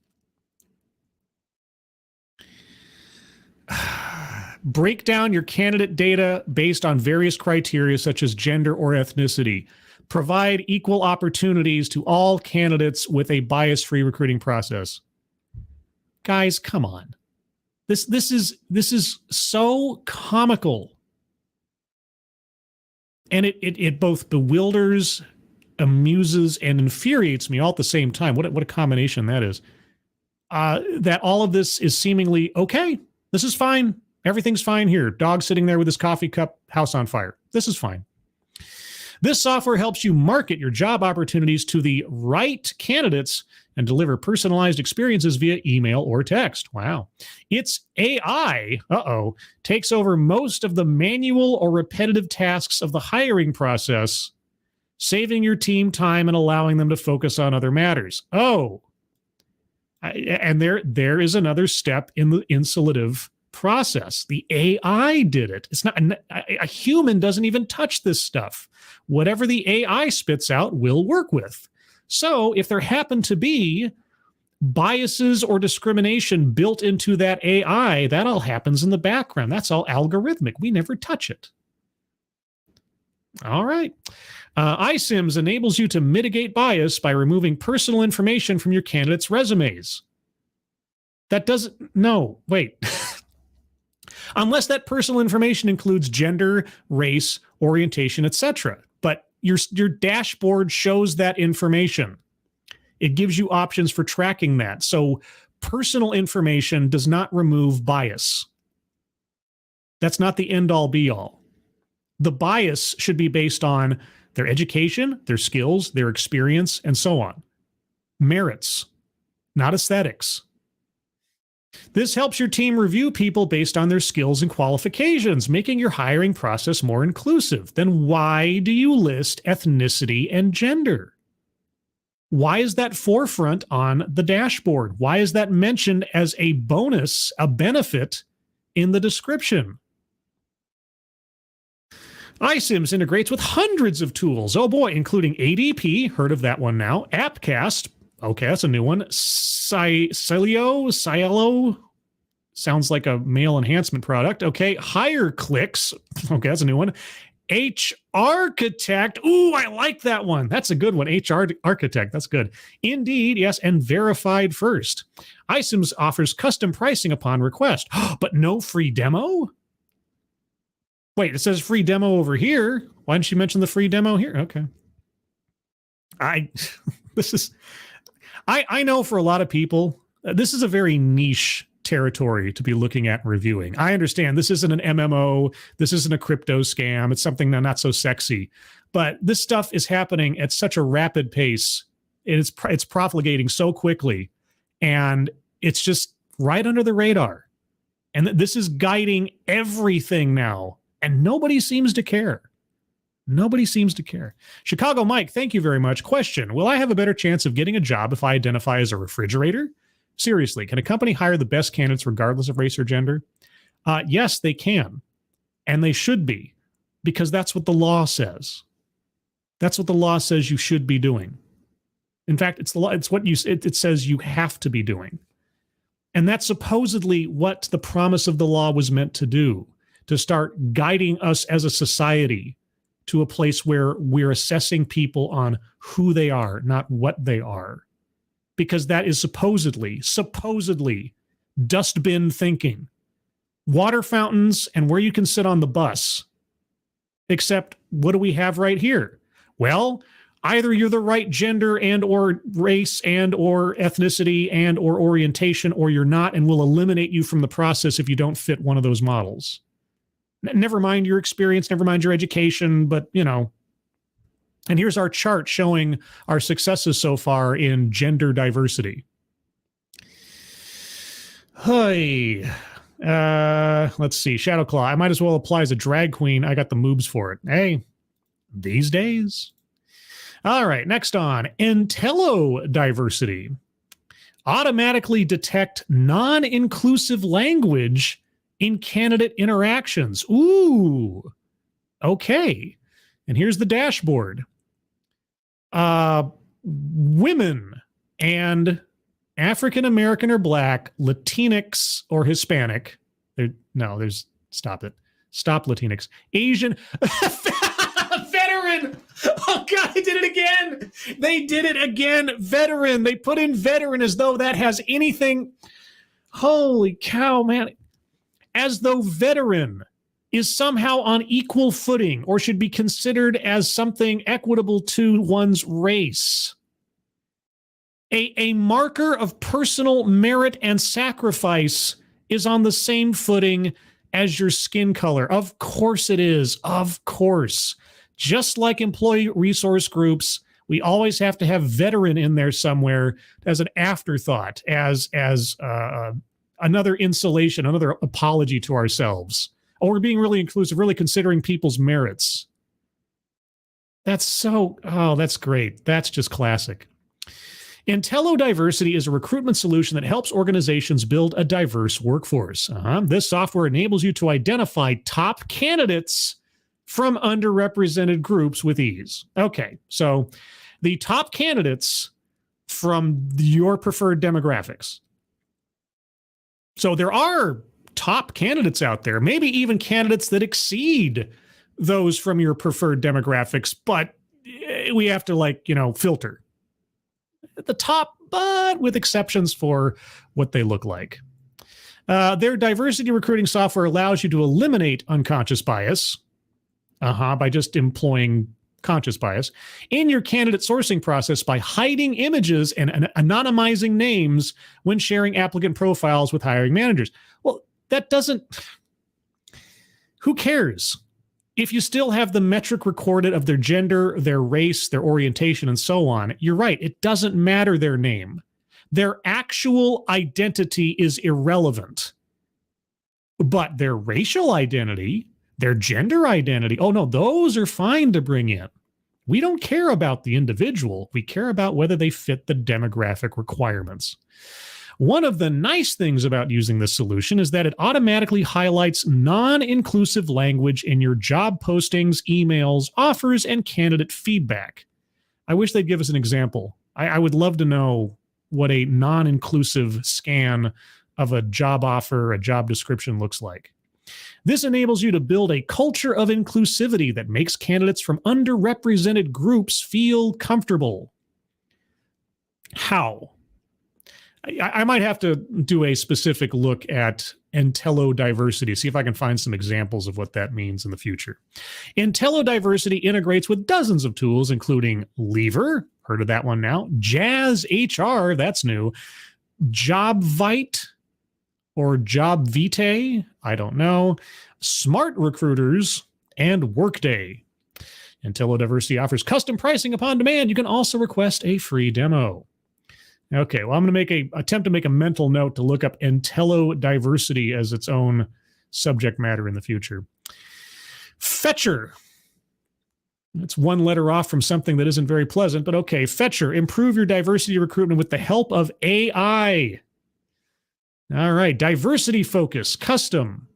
Speaker 3: Break down your candidate data based on various criteria such as gender or ethnicity. Provide equal opportunities to all candidates with a bias-free recruiting process. Guys, come on. This is so comical. And it both bewilders, amuses, and infuriates me all at the same time. What a combination that is. That all of this is seemingly okay. This is fine. Everything's fine here. Dog sitting there with his coffee cup, house on fire. This is fine. This software helps you market your job opportunities to the right candidates and deliver personalized experiences via email or text. Wow. Its AI, takes over most of the manual or repetitive tasks of the hiring process, saving your team time and allowing them to focus on other matters. And there is another step in the insulative process. The AI did it. It's not a human doesn't even touch this stuff. Whatever the AI spits out will work with. So if there happen to be biases or discrimination built into that AI, that all happens in the background. That's all algorithmic. We never touch it. All right. iCIMS enables you to mitigate bias by removing personal information from your candidates' resumes. That doesn't, no, wait. Unless that personal information includes gender, race, orientation, etc. But your dashboard shows that information. It gives you options for tracking that. So personal information does not remove bias. That's not the end-all be-all. The bias should be based on their education, their skills, their experience, and so on. Merits, not aesthetics. This helps your team review people based on their skills and qualifications, making your hiring process more inclusive. Then why do you list ethnicity and gender? Why is that forefront on the dashboard? Why is that mentioned as a bonus, a benefit in the description? iCIMS integrates with hundreds of tools. Oh boy, including ADP, heard of that one now. Appcast, okay, that's a new one. Cielo, sounds like a male enhancement product. Okay, HireClicks, okay, that's a new one. Architect, ooh, I like that one. That's a good one. Architect, that's good. Indeed, yes, and Verified First. iCIMS offers custom pricing upon request, but no free demo? Wait, it says free demo over here. Why didn't you mention the free demo here? Okay. I know for a lot of people, this is a very niche territory to be looking at and reviewing. I understand this isn't an MMO. This isn't a crypto scam. It's something not so sexy. But this stuff is happening at such a rapid pace. It's profligating so quickly. And it's just right under the radar. And this is guiding everything now. And nobody seems to care. Nobody seems to care. Chicago Mike, thank you very much. Question, will I have a better chance of getting a job if I identify as a refrigerator? Seriously, can a company hire the best candidates regardless of race or gender? Yes, they can. And they should be. Because that's what the law says. That's what the law says you should be doing. In fact, it's the law. It's what it says you have to be doing. And that's supposedly what the promise of the law was meant to do. To start guiding us as a society to a place where we're assessing people on who they are, not what they are. Because that is supposedly dustbin thinking. Water fountains and where you can sit on the bus. Except, what do we have right here? Well, either you're the right gender and or race and or ethnicity and or orientation, or you're not, and we'll eliminate you from the process if you don't fit one of those models. Never mind your experience, never mind your education, but, you know. And here's our chart showing our successes so far in gender diversity. Hey, let's see. Shadowclaw, I might as well apply as a drag queen. I got the moves for it. Hey, these days. All right, next on. Intello Diversity. Automatically detect non-inclusive language in candidate interactions. Ooh, okay. And here's the dashboard. Women and African American or Black, Latinx or Hispanic. Stop it. Stop Latinx. Asian. Veteran. Oh, God, they did it again. They did it again. Veteran. They put in veteran as though that has anything. Holy cow, man. As though veteran is somehow on equal footing or should be considered as something equitable to one's race. A marker of personal merit and sacrifice is on the same footing as your skin color. Of course it is. Of course. Just like employee resource groups We always have to have veteran in there somewhere as an afterthought, as another insulation, another apology to ourselves. Oh, we're being really inclusive, really considering people's merits. That's great. That's just classic. Intello Diversity is a recruitment solution that helps organizations build a diverse workforce. This software enables you to identify top candidates from underrepresented groups with ease. Okay, so the top candidates from your preferred demographics. So there are top candidates out there, maybe even candidates that exceed those from your preferred demographics, but we have to filter at the top, but with exceptions for what they look like. Their diversity recruiting software allows you to eliminate unconscious bias by just employing conscious bias in your candidate sourcing process by hiding images and anonymizing names when sharing applicant profiles with hiring managers. Well, that doesn't... Who cares? If you still have the metric recorded of their gender, their race, their orientation, and so on, you're right. It doesn't matter their name. Their actual identity is irrelevant. But their racial identity, their gender identity, oh no, those are fine to bring in. We don't care about the individual. We care about whether they fit the demographic requirements. One of the nice things about using this solution is that it automatically highlights non-inclusive language in your job postings, emails, offers, and candidate feedback. I wish they'd give us an example. I would love to know what a non-inclusive scan of a job offer, a job description looks like. This enables you to build a culture of inclusivity that makes candidates from underrepresented groups feel comfortable. How? I might have to do a specific look at Intello Diversity, see if I can find some examples of what that means in the future. Intello Diversity integrates with dozens of tools, including Lever, heard of that one now, Jazz HR, that's new, JobVite or JobVite, I don't know, Smart Recruiters, and Workday. Intello Diversity offers custom pricing upon demand. You can also request a free demo. Okay, well, I'm going to attempt to make a mental note to look up Intello Diversity as its own subject matter in the future. Fetcher. It's one letter off from something that isn't very pleasant, but okay. Fetcher, improve your diversity recruitment with the help of AI. All right, diversity focus, custom.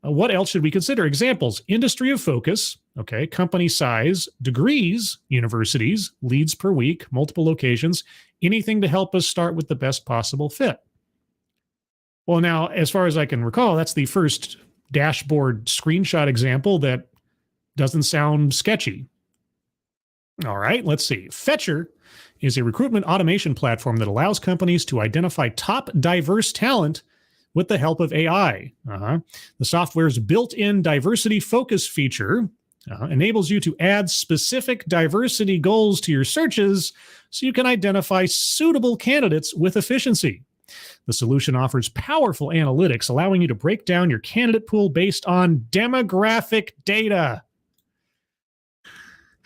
Speaker 3: What else should we consider? Examples, industry of focus, okay, company size, degrees, universities, leads per week, multiple locations, anything to help us start with the best possible fit. Well, now, as far as I can recall, that's the first dashboard screenshot example that doesn't sound sketchy. All right, let's see. Fetcher is a recruitment automation platform that allows companies to identify top diverse talent with the help of AI. The software's built-in diversity focus feature enables you to add specific diversity goals to your searches so you can identify suitable candidates with efficiency. The solution offers powerful analytics, allowing you to break down your candidate pool based on demographic data.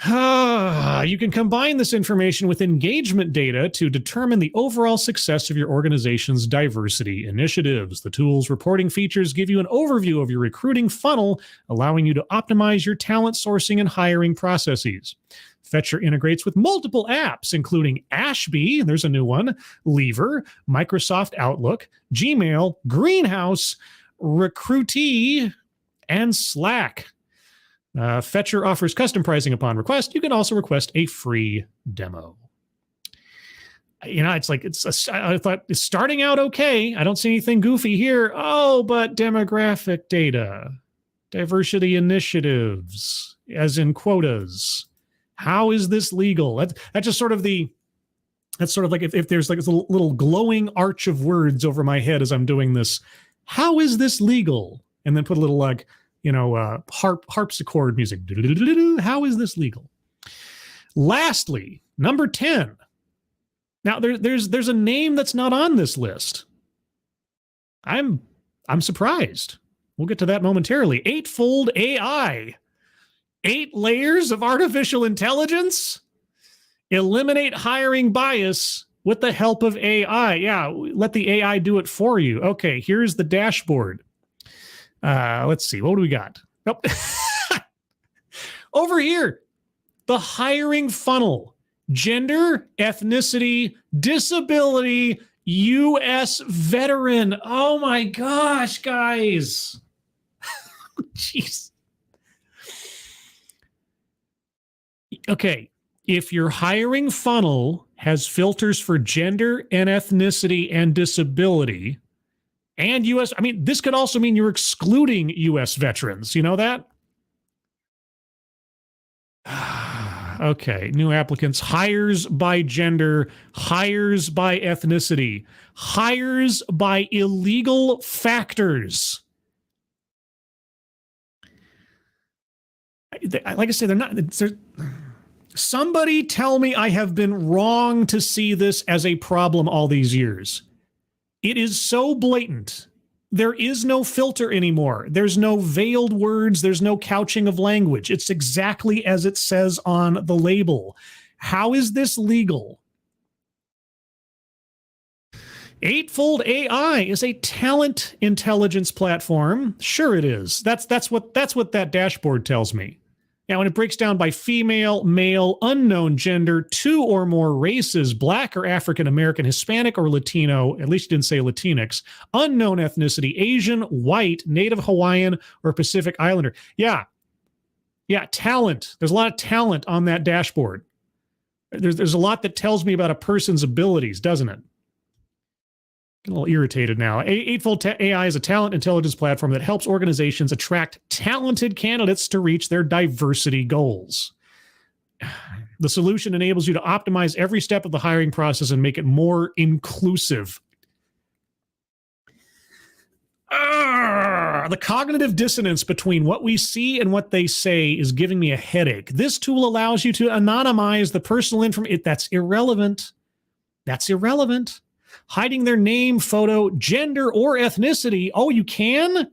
Speaker 3: You can combine this information with engagement data to determine the overall success of your organization's diversity initiatives. The tool's reporting features give you an overview of your recruiting funnel, allowing you to optimize your talent sourcing and hiring processes. Fetcher integrates with multiple apps, including Ashby, there's a new one, Lever, Microsoft Outlook, Gmail, Greenhouse, Recruitee, and Slack. Fetcher offers custom pricing upon request. You can also request a free demo. I thought it's starting out okay. I don't see anything goofy here. Oh, but demographic data, diversity initiatives, as in quotas. How is this legal? That's just sort of that's sort of like if there's like a little glowing arch of words over my head as I'm doing this. How is this legal? And then put a little harpsichord music. How is this legal? Lastly, number 10. Now there's a name that's not on this list. I'm surprised. We'll get to that momentarily. Eightfold AI. 8 layers of artificial intelligence? Eliminate hiring bias with the help of AI. Yeah, let the AI do it for you. Okay, here's the dashboard. Let's see. What do we got? Oh. Over here, the hiring funnel. Gender, ethnicity, disability, U.S. veteran. Oh my gosh, guys. Jeez. Okay, if your hiring funnel has filters for gender and ethnicity and disability and U.S., I mean, this could also mean you're excluding U.S. veterans. You know that? Okay, new applicants, hires by gender, hires by ethnicity, hires by illegal factors. Like I said, they're not. Somebody tell me I have been wrong to see this as a problem all these years. It is so blatant. There is no filter anymore. There's no veiled words. There's no couching of language. It's exactly as it says on the label. How is this legal? Eightfold AI is a talent intelligence platform. Sure it is. That's what that dashboard tells me. Now, when it breaks down by female, male, unknown gender, 2 or more races, Black or African American, Hispanic or Latino, at least you didn't say Latinx, unknown ethnicity, Asian, white, Native Hawaiian, or Pacific Islander. Yeah, talent. There's a lot of talent on that dashboard. There's a lot that tells me about a person's abilities, doesn't it? Getting a little irritated now. Eightfold AI is a talent intelligence platform that helps organizations attract talented candidates to reach their diversity goals. The solution enables you to optimize every step of the hiring process and make it more inclusive. The cognitive dissonance between what we see and what they say is giving me a headache. This tool allows you to anonymize the personal information. That's irrelevant. That's irrelevant. Hiding their name, photo, gender, or ethnicity. Oh, you can?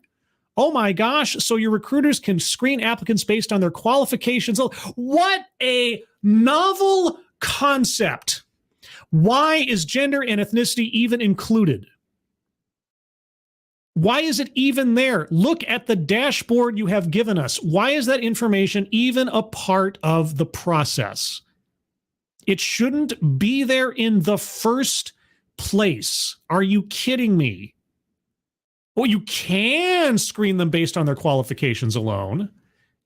Speaker 3: Oh my gosh. So your recruiters can screen applicants based on their qualifications. What a novel concept. Why is gender and ethnicity even included? Why is it even there? Look at the dashboard you have given us. Why is that information even a part of the process? It shouldn't be there in the first place. Are you kidding me? Well, you can screen them based on their qualifications alone.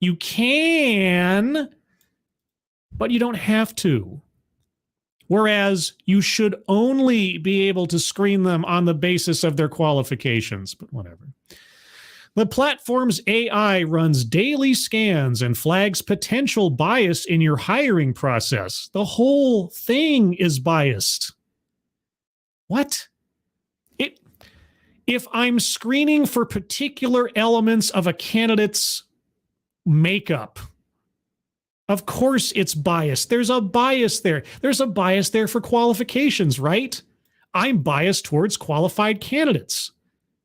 Speaker 3: You can, but you don't have to. Whereas you should only be able to screen them on the basis of their qualifications, but whatever. The platform's AI runs daily scans and flags potential bias in your hiring process. The whole thing is biased. What? If I'm screening for particular elements of a candidate's makeup, of course it's biased. There's a bias there. There's a bias there for qualifications, right? I'm biased towards qualified candidates.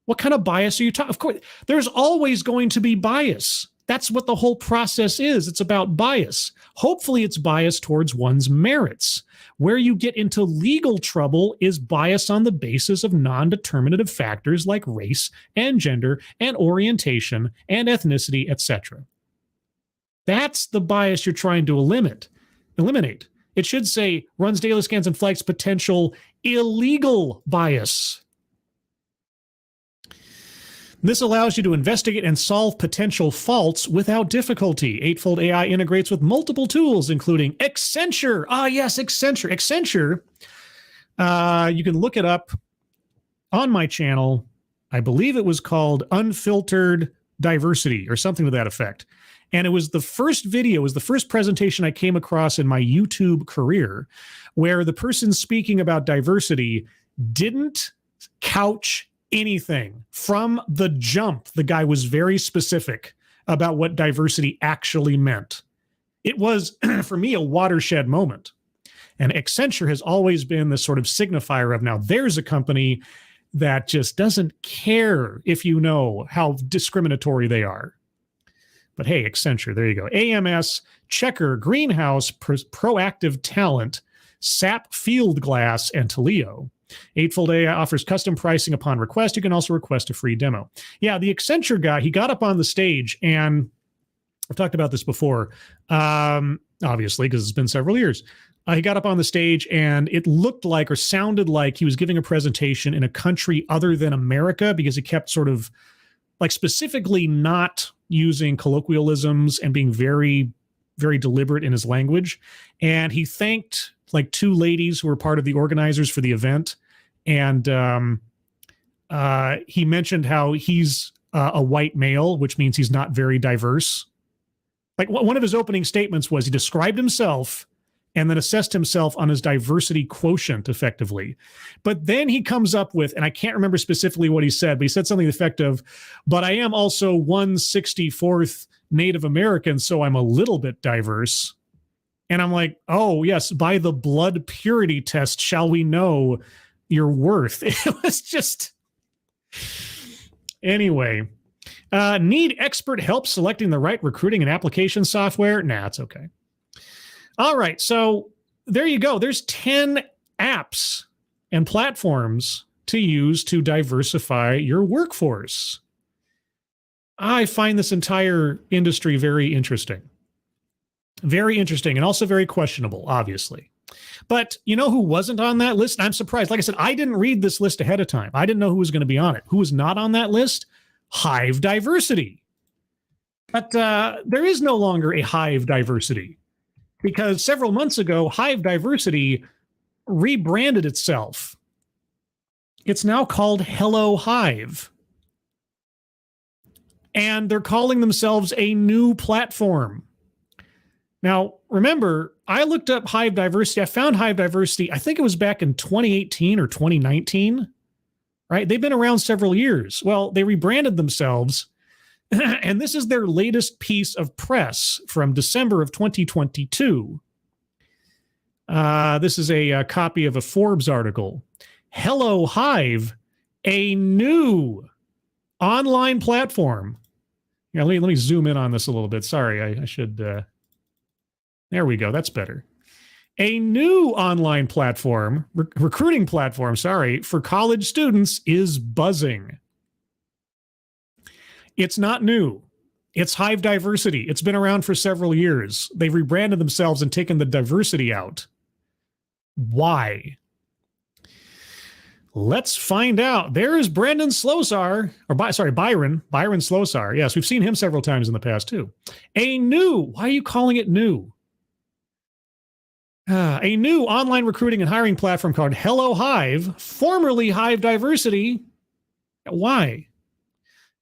Speaker 3: What kind of bias are you talking? Of course, there's always going to be bias. That's what the whole process is. It's about bias. Hopefully it's bias towards one's merits. Where you get into legal trouble is bias on the basis of non-determinative factors like race and gender and orientation and ethnicity, etc. That's the bias you're trying to eliminate. It should say runs daily scans and flags potential illegal bias. This allows you to investigate and solve potential faults without difficulty. Eightfold AI integrates with multiple tools, including Accenture. Ah, yes, Accenture. Accenture, you can look it up on my channel. I believe it was called Unfiltered Diversity or something to that effect. And it was the first video, it was the first presentation I came across in my YouTube career where the person speaking about diversity didn't couch anything. From the jump, the guy was very specific about what diversity actually meant. It was, for me, a watershed moment. And Accenture has always been this sort of signifier of, now there's a company that just doesn't care if you know how discriminatory they are. But hey, Accenture, there you go. AMS, Checker, Greenhouse, Proactive Talent, SAP Fieldglass, and Taleo. Eightfold AI offers custom pricing upon request. You can also request a free demo. Yeah, the Accenture guy, he got up on the stage, and I've talked about this before, obviously, because it's been several years. He got up on the stage, and it looked like or sounded like he was giving a presentation in a country other than America, because he kept sort of like specifically not using colloquialisms and being very, very deliberate in his language. And he thanked like two ladies who were part of the organizers for the event. And he mentioned how he's a white male, which means he's not very diverse. Like one of his opening statements was he described himself and then assessed himself on his diversity quotient effectively. But then he comes up with, and I can't remember specifically what he said, but he said something to the effect of, but I am also 1/64th Native American, so I'm a little bit diverse. And I'm like, oh, yes, by the blood purity test, shall we know your worth? It was just... Anyway, need expert help selecting the right recruiting and application software? Nah, it's okay. All right, so there you go. There's 10 apps and platforms to use to diversify your workforce. I find this entire industry very interesting. Very interesting, and also very questionable, obviously. But you know who wasn't on that list? I'm surprised. Like I said, I didn't read this list ahead of time. I didn't know who was going to be on it. Who was not on that list? Hive Diversity. But there is no longer a Hive Diversity, because several months ago, Hive Diversity rebranded itself. It's now called Hello Hive. And they're calling themselves a new platform. Now, remember, I looked up Hive Diversity. I found Hive Diversity, I think it was back in 2018 or 2019, right? They've been around several years. Well, they rebranded themselves, and this is their latest piece of press from December of 2022. This is a copy of a Forbes article. Hello Hive, a new online platform. Yeah, let me zoom in on this a little bit. Sorry, I should... there we go. That's better. A new online platform, recruiting platform, for college students is buzzing. It's not new. It's Hive Diversity. It's been around for several years. They've rebranded themselves and taken the diversity out. Why? Let's find out. There is Brandon Slosar, Byron Slosar. Yes, we've seen him several times in the past too. Why are you calling it new? A new online recruiting and hiring platform called Hello Hive, formerly Hive Diversity, why?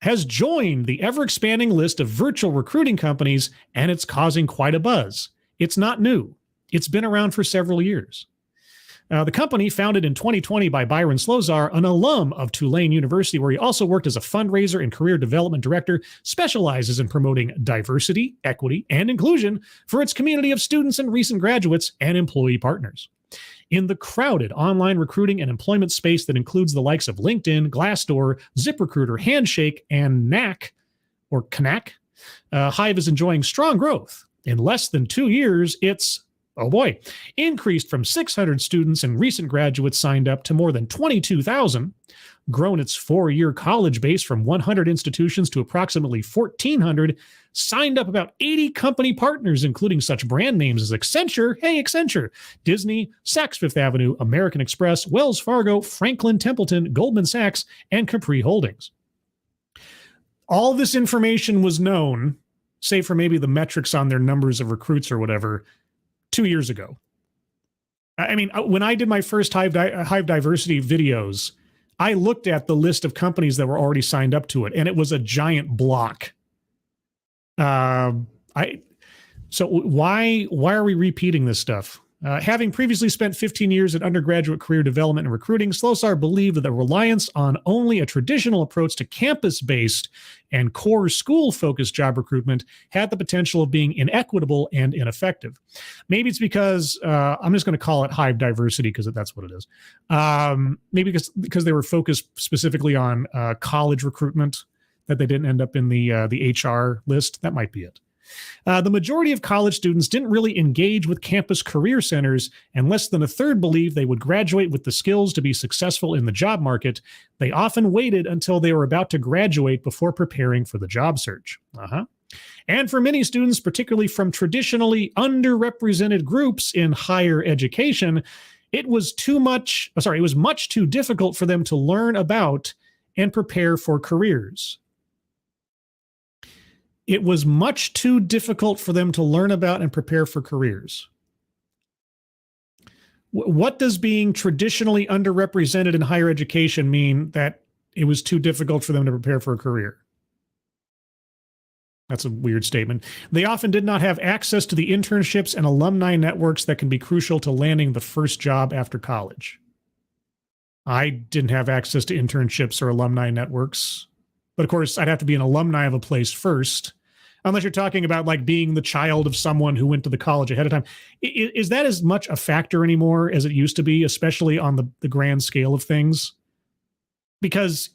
Speaker 3: Has joined the ever-expanding list of virtual recruiting companies, and it's causing quite a buzz. It's not new. It's been around for several years. The company, founded in 2020 by Byron Slosar, an alum of Tulane University, where he also worked as a fundraiser and career development director, specializes in promoting diversity, equity, and inclusion for its community of students and recent graduates and employee partners. In the crowded online recruiting and employment space that includes the likes of LinkedIn, Glassdoor, ZipRecruiter, Handshake, and Knack, Hive is enjoying strong growth. In less than 2 years, it's increased from 600 students and recent graduates signed up to more than 22,000, grown its 4-year college base from 100 institutions to approximately 1,400, signed up about 80 company partners, including such brand names as Accenture, Disney, Saks Fifth Avenue, American Express, Wells Fargo, Franklin Templeton, Goldman Sachs, and Capri Holdings. All this information was known, save for maybe the metrics on their numbers of recruits or whatever, 2 years ago. I mean, when I did my first Hive Diversity videos, I looked at the list of companies that were already signed up to it, and it was a giant block. So why are we repeating this stuff? Having previously spent 15 years in undergraduate career development and recruiting, Slosar believed that the reliance on only a traditional approach to campus-based and core school-focused job recruitment had the potential of being inequitable and ineffective. Maybe it's because, I'm just going to call it Hive Diversity because that's what it is. Maybe because they were focused specifically on college recruitment. that they didn't end up in the HR list. That might be it. The majority of college students didn't really engage with campus career centers, and less than a third believed they would graduate with the skills to be successful in the job market. They often waited until they were about to graduate before preparing for the job search. And for many students, particularly from traditionally underrepresented groups in higher education, it was much too difficult for them to learn about and prepare for careers. It was much too difficult for them to learn about and prepare for careers. What does being traditionally underrepresented in higher education mean that it was too difficult for them to prepare for a career? That's a weird statement. They often did not have access to the internships and alumni networks that can be crucial to landing the first job after college. I didn't have access to internships or alumni networks. But of course, I'd have to be an alumni of a place first, unless you're talking about like being the child of someone who went to the college ahead of time. Is that as much a factor anymore as it used to be, especially on the grand scale of things? Because,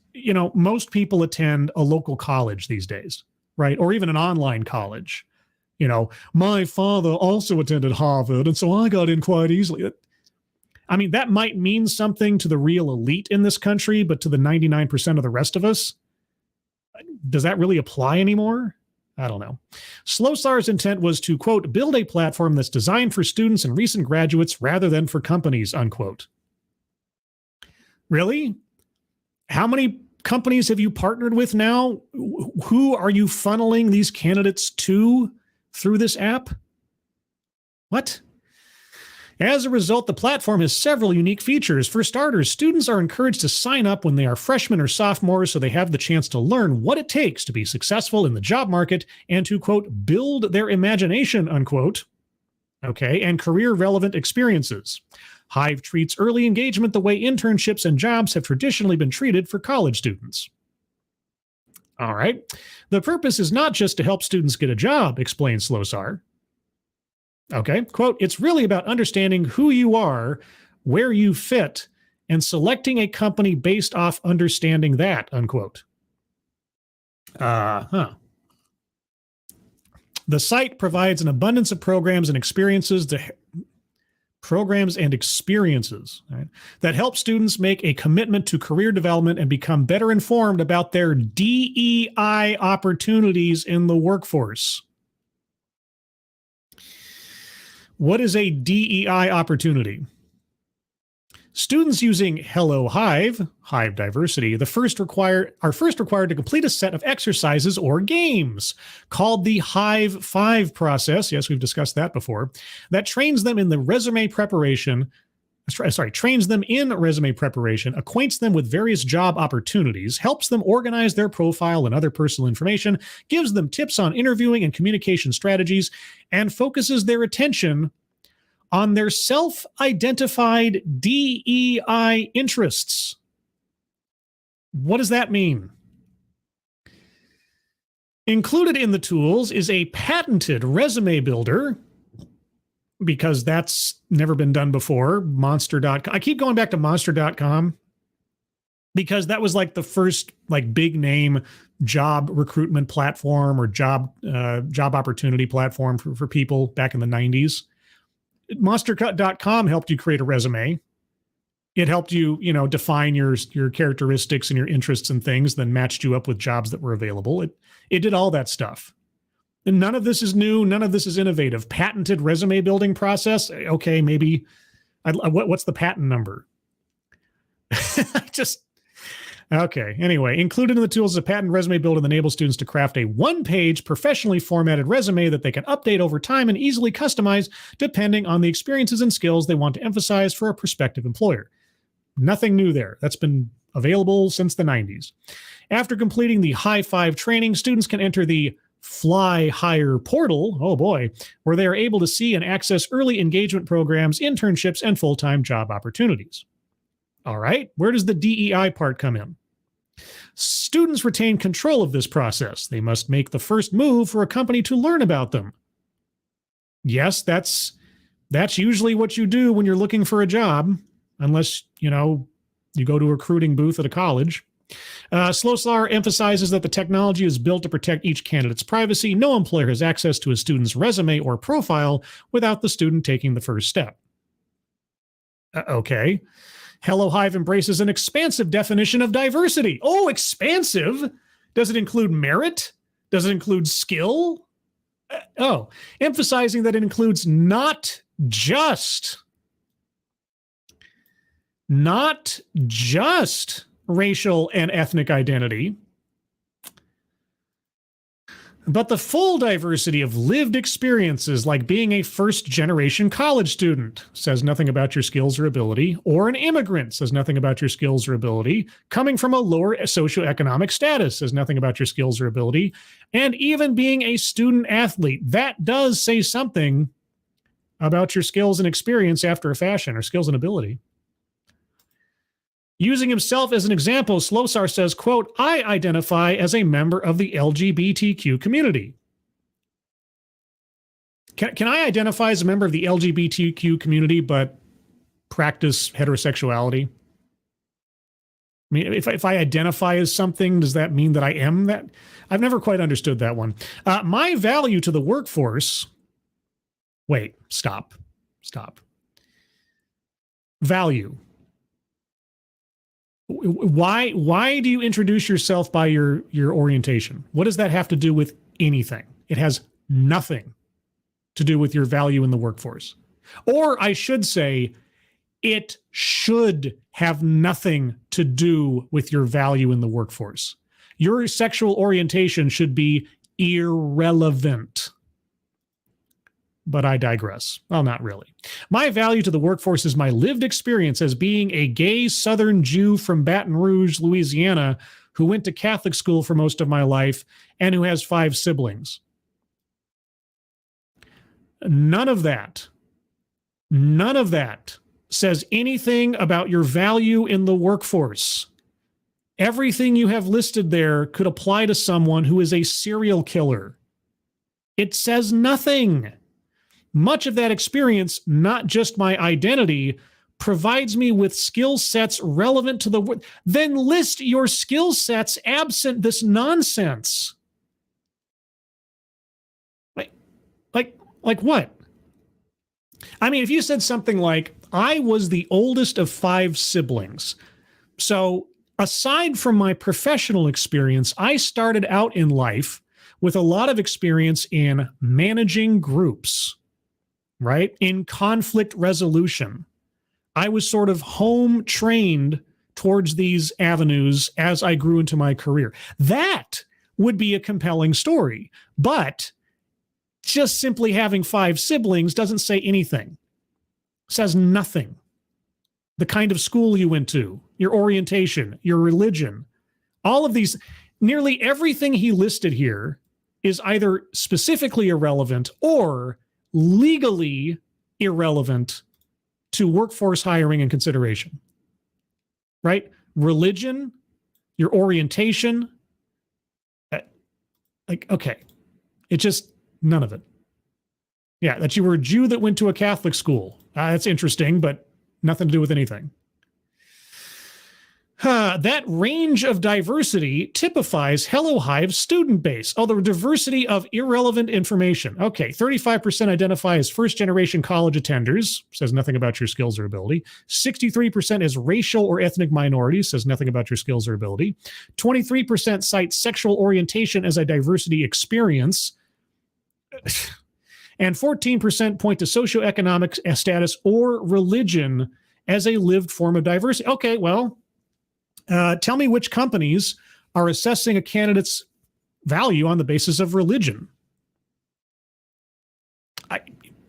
Speaker 3: most people attend a local college these days, right? Or even an online college. My father also attended Harvard, and so I got in quite easily. I mean, that might mean something to the real elite in this country, but to the 99% of the rest of us, does that really apply anymore? I don't know. Slosar's intent was to, quote, build a platform that's designed for students and recent graduates rather than for companies, unquote. Really? How many companies have you partnered with now? Who are you funneling these candidates to through this app? What? As a result, the platform has several unique features. For starters, students are encouraged to sign up when they are freshmen or sophomores so they have the chance to learn what it takes to be successful in the job market and to, quote, build their imagination, unquote, and career-relevant experiences. Hive treats early engagement the way internships and jobs have traditionally been treated for college students. All right. The purpose is not just to help students get a job, explains Slosar. Okay, quote, it's really about understanding who you are, where you fit, and selecting a company based off understanding that, unquote. The site provides an abundance of programs and experiences right, that help students make a commitment to career development and become better informed about their DEI opportunities in the workforce. What is a DEI opportunity? Students using Hello Hive, Hive Diversity, are first required to complete a set of exercises or games called the Hive 5 process. Yes, we've discussed that before. That trains them in resume preparation, acquaints them with various job opportunities, helps them organize their profile and other personal information, gives them tips on interviewing and communication strategies, and focuses their attention on their self-identified DEI interests. What does that mean? Included in the tools is a patented resume builder, because that's never been done before, Monster.com. I keep going back to Monster.com because that was like the first big name job recruitment platform or job opportunity platform for people back in the 90s. Monster.com helped you create a resume. It helped you, define your characteristics and your interests and things, then matched you up with jobs that were available. It did all that stuff. And none of this is new. None of this is innovative. Patented resume building process. Okay, maybe. What's the patent number? Okay. Anyway, included in the tools is a patent resume builder that enables students to craft a one-page, professionally formatted resume that they can update over time and easily customize depending on the experiences and skills they want to emphasize for a prospective employer. Nothing new there. That's been available since the 90s. After completing the High 5 training, students can enter the Fly Hire portal, oh boy, where they are able to see and access early engagement programs, internships, and full-time job opportunities. All right, where does the DEI part come in? Students retain control of this process. They must make the first move for a company to learn about them. Yes, that's usually what you do when you're looking for a job, unless, you go to a recruiting booth at a college. Slosar emphasizes that the technology is built to protect each candidate's privacy. No employer has access to a student's resume or profile without the student taking the first step. Okay. Hello Hive embraces an expansive definition of diversity. Oh, expansive? Does it include merit? Does it include skill? Emphasizing that it includes not just racial and ethnic identity, but the full diversity of lived experiences, like being a first-generation college student, says nothing about your skills or ability, or an immigrant, says nothing about your skills or ability, coming from a lower socioeconomic status, says nothing about your skills or ability, and even being a student athlete. That does say something about your skills and experience after a fashion, or skills and ability. Using himself as an example, Slosar says, quote, I identify as a member of the LGBTQ community. Can I identify as a member of the LGBTQ community but practice heterosexuality? I mean, if I identify as something, does that mean that I am that? I've never quite understood that one. My value to the workforce. Wait, stop. Value. Why do you introduce yourself by your orientation? What does that have to do with anything? It has nothing to do with your value in the workforce. Or I should say, it should have nothing to do with your value in the workforce. Your sexual orientation should be irrelevant. But I digress. Well, not really. My value to the workforce is my lived experience as being a gay Southern Jew from Baton Rouge, Louisiana, who went to Catholic school for most of my life and who has 5 siblings. None of that says anything about your value in the workforce. Everything you have listed there could apply to someone who is a serial killer. It says nothing. Much of that experience, not just my identity, provides me with skill sets relevant to the work. Then list your skill sets absent this nonsense. Like what? I mean, if you said something like, I was the oldest of 5 siblings. So aside from my professional experience, I started out in life with a lot of experience in managing groups. Right? In conflict resolution. I was sort of home trained towards these avenues as I grew into my career. That would be a compelling story. But just simply having 5 siblings doesn't say anything. It says nothing. The kind of school you went to, your orientation, your religion, all of these, nearly everything he listed here is either specifically irrelevant or legally irrelevant to workforce hiring and consideration, right? Religion, your orientation, okay. It just, none of it. Yeah, that you were a Jew that went to a Catholic school. That's interesting, but nothing to do with anything. That range of diversity typifies Hello Hive's student base. Oh, the diversity of irrelevant information. Okay, 35% identify as first-generation college attenders, says nothing about your skills or ability. 63% as racial or ethnic minorities, says nothing about your skills or ability. 23% cite sexual orientation as a diversity experience. And 14% point to socioeconomic status or religion as a lived form of diversity. Okay, well, tell me which companies are assessing a candidate's value on the basis of religion.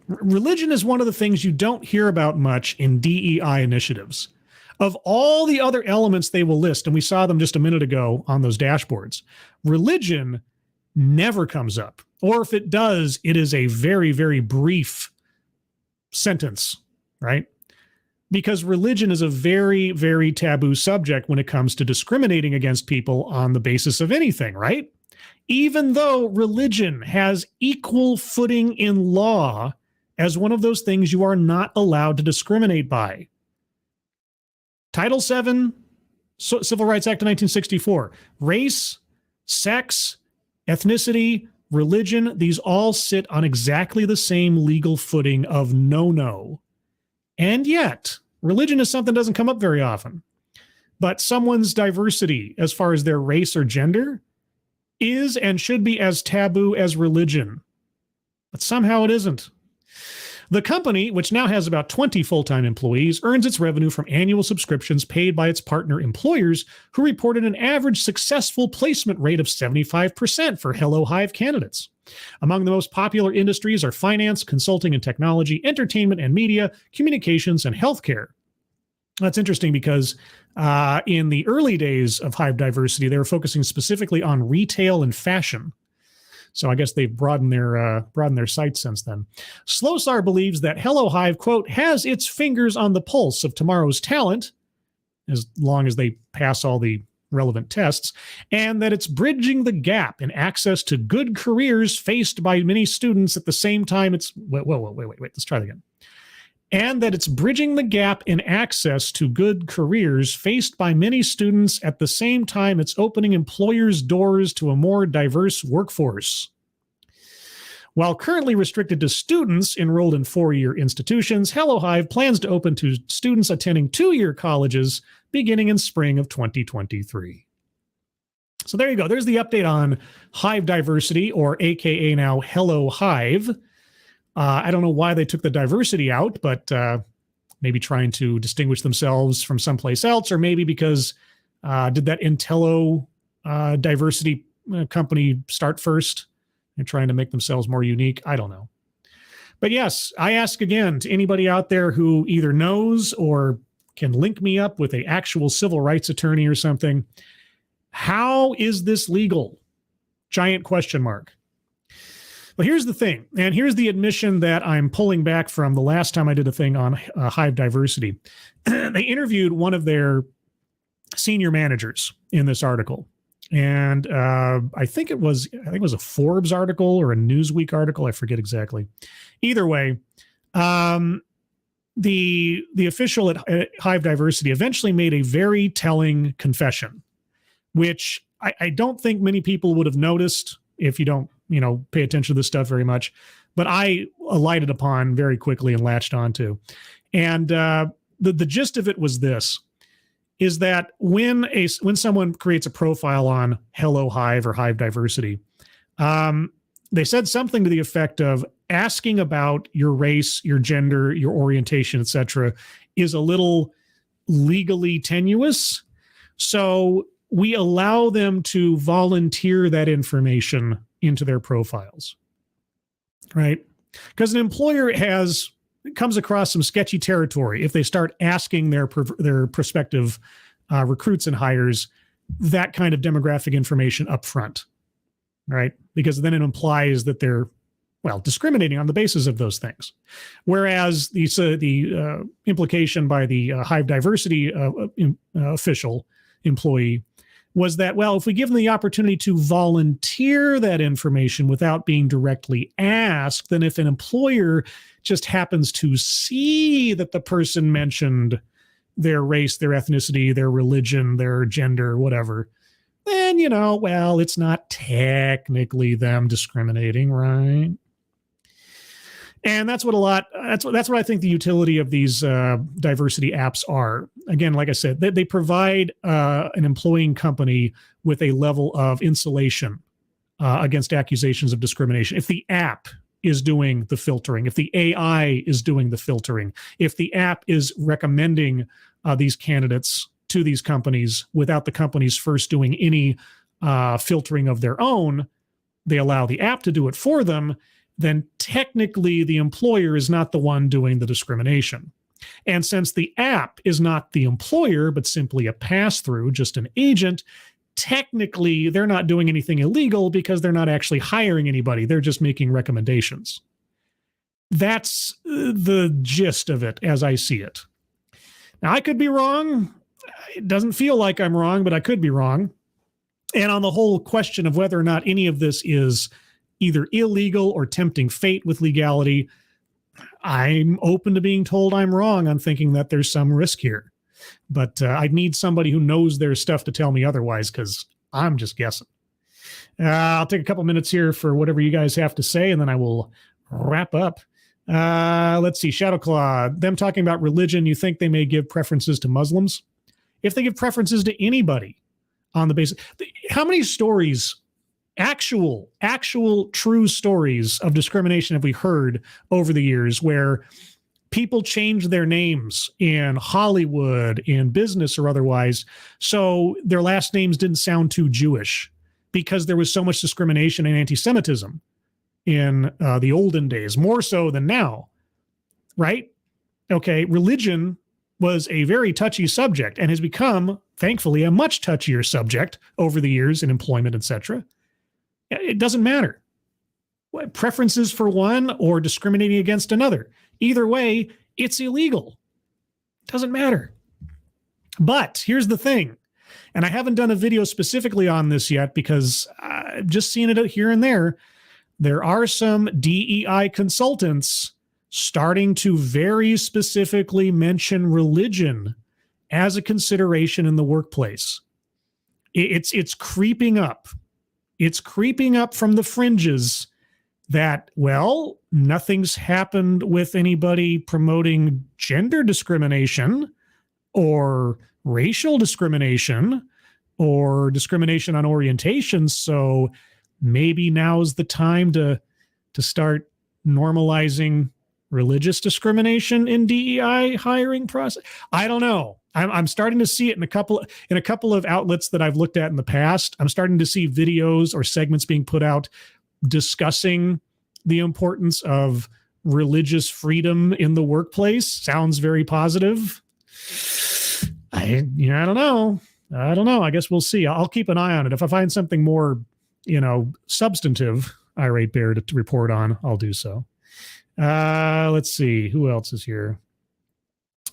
Speaker 3: Religion is one of the things you don't hear about much in DEI initiatives. Of all the other elements they will list, and we saw them just a minute ago on those dashboards, religion never comes up. Or if it does, it is a very, very brief sentence, right? Because religion is a very, very taboo subject when it comes to discriminating against people on the basis of anything, right? Even though religion has equal footing in law as one of those things you are not allowed to discriminate by. Title VII, Civil Rights Act of 1964. Race, sex, ethnicity, religion, these all sit on exactly the same legal footing of no. And yet, religion is something that doesn't come up very often. But someone's diversity, as far as their race or gender, is and should be as taboo as religion. But somehow it isn't. The company, which now has about 20 full-time employees, earns its revenue from annual subscriptions paid by its partner employers, who reported an average successful placement rate of 75% for Hello Hive candidates. Among the most popular industries are finance, consulting and technology, entertainment and media, communications, and healthcare. That's interesting because in the early days of Hive Diversity, they were focusing specifically on retail and fashion. So I guess they've broadened their sights since then. Slosar believes that Hello Hive, quote, has its fingers on the pulse of tomorrow's talent, as long as they pass all the relevant tests, and that it's bridging the gap in access to good careers faced by many students at the same time it's... Wait, let's try that again. And that it's bridging the gap in access to good careers faced by many students at the same time it's opening employers' doors to a more diverse workforce. While currently restricted to students enrolled in four-year institutions, Hello Hive plans to open to students attending two-year colleges beginning in spring of 2023. So there you go. There's the update on Hive Diversity, or AKA now Hello Hive. I don't know why they took the diversity out, but maybe trying to distinguish themselves from someplace else, or maybe because did that Intello Diversity company start first and trying to make themselves more unique? I don't know. But yes, I ask again to anybody out there who either knows or can link me up with an actual civil rights attorney or something. How is this legal? Giant question mark. Well, here's the thing, and here's the admission that I'm pulling back from the last time I did a thing on Hive Diversity. They interviewed one of their senior managers in this article, and I think it was a Forbes article or a Newsweek article. I forget exactly. Either way, the official at Hive Diversity eventually made a very telling confession, which I don't think many people would have noticed if you don't pay attention to this stuff very much, but I alighted upon very quickly and latched onto. And the gist of it was this, is that when someone creates a profile on Hello Hive or Hive Diversity, they said something to the effect of asking about your race, your gender, your orientation, etc., is a little legally tenuous. So we allow them to volunteer that information into their profiles, right? Because an employer comes across some sketchy territory if they start asking their prospective recruits and hires that kind of demographic information up front, right? Because then it implies that they're, discriminating on the basis of those things. Whereas the implication by the Hive Diversity official employee was that, if we give them the opportunity to volunteer that information without being directly asked, then if an employer just happens to see that the person mentioned their race, their ethnicity, their religion, their gender, whatever, then, it's not technically them discriminating, right? And that's what I think the utility of these diversity apps are. Again, like I said, they provide an employing company with a level of insulation against accusations of discrimination. If the app is doing the filtering, if the AI is doing the filtering, if the app is recommending these candidates to these companies without the companies first doing any filtering of their own, they allow the app to do it for them, then technically the employer is not the one doing the discrimination. And since the app is not the employer, but simply a pass-through, just an agent, technically they're not doing anything illegal because they're not actually hiring anybody. They're just making recommendations. That's the gist of it as I see it. Now, I could be wrong. It doesn't feel like I'm wrong, but I could be wrong. And on the whole question of whether or not any of this is either illegal or tempting fate with legality, I'm open to being told I'm wrong on thinking that there's some risk here. But I'd need somebody who knows their stuff to tell me otherwise, because I'm just guessing. I'll take a couple minutes here for whatever you guys have to say, and then I will wrap up. Let's see. Shadowclaw, them talking about religion, you think they may give preferences to Muslims? If they give preferences to anybody on the basis, how many stories, actual true stories of discrimination have we heard over the years where people changed their names in Hollywood, in business or otherwise, so their last names didn't sound too Jewish because there was so much discrimination and anti-Semitism in the olden days, more so than now, right? Okay, religion was a very touchy subject and has become, thankfully, a much touchier subject over the years in employment, etc. It doesn't matter. Preferences for one or discriminating against another. Either way, it's illegal. It doesn't matter. But here's the thing, and I haven't done a video specifically on this yet because I've just seen it here and there. There are some DEI consultants starting to very specifically mention religion as a consideration in the workplace. It's creeping up. It's creeping up from the fringes that, well, nothing's happened with anybody promoting gender discrimination or racial discrimination or discrimination on orientation. So maybe now's the time to start normalizing religious discrimination in DEI hiring process. I don't know. I'm starting to see it in a couple of outlets that I've looked at in the past. I'm starting to see videos or segments being put out discussing the importance of religious freedom in the workplace. Sounds very positive. I don't know. I guess we'll see. I'll keep an eye on it. If I find something more, substantive, Irate Bear, to report on, I'll do so. Let's see. Who else is here?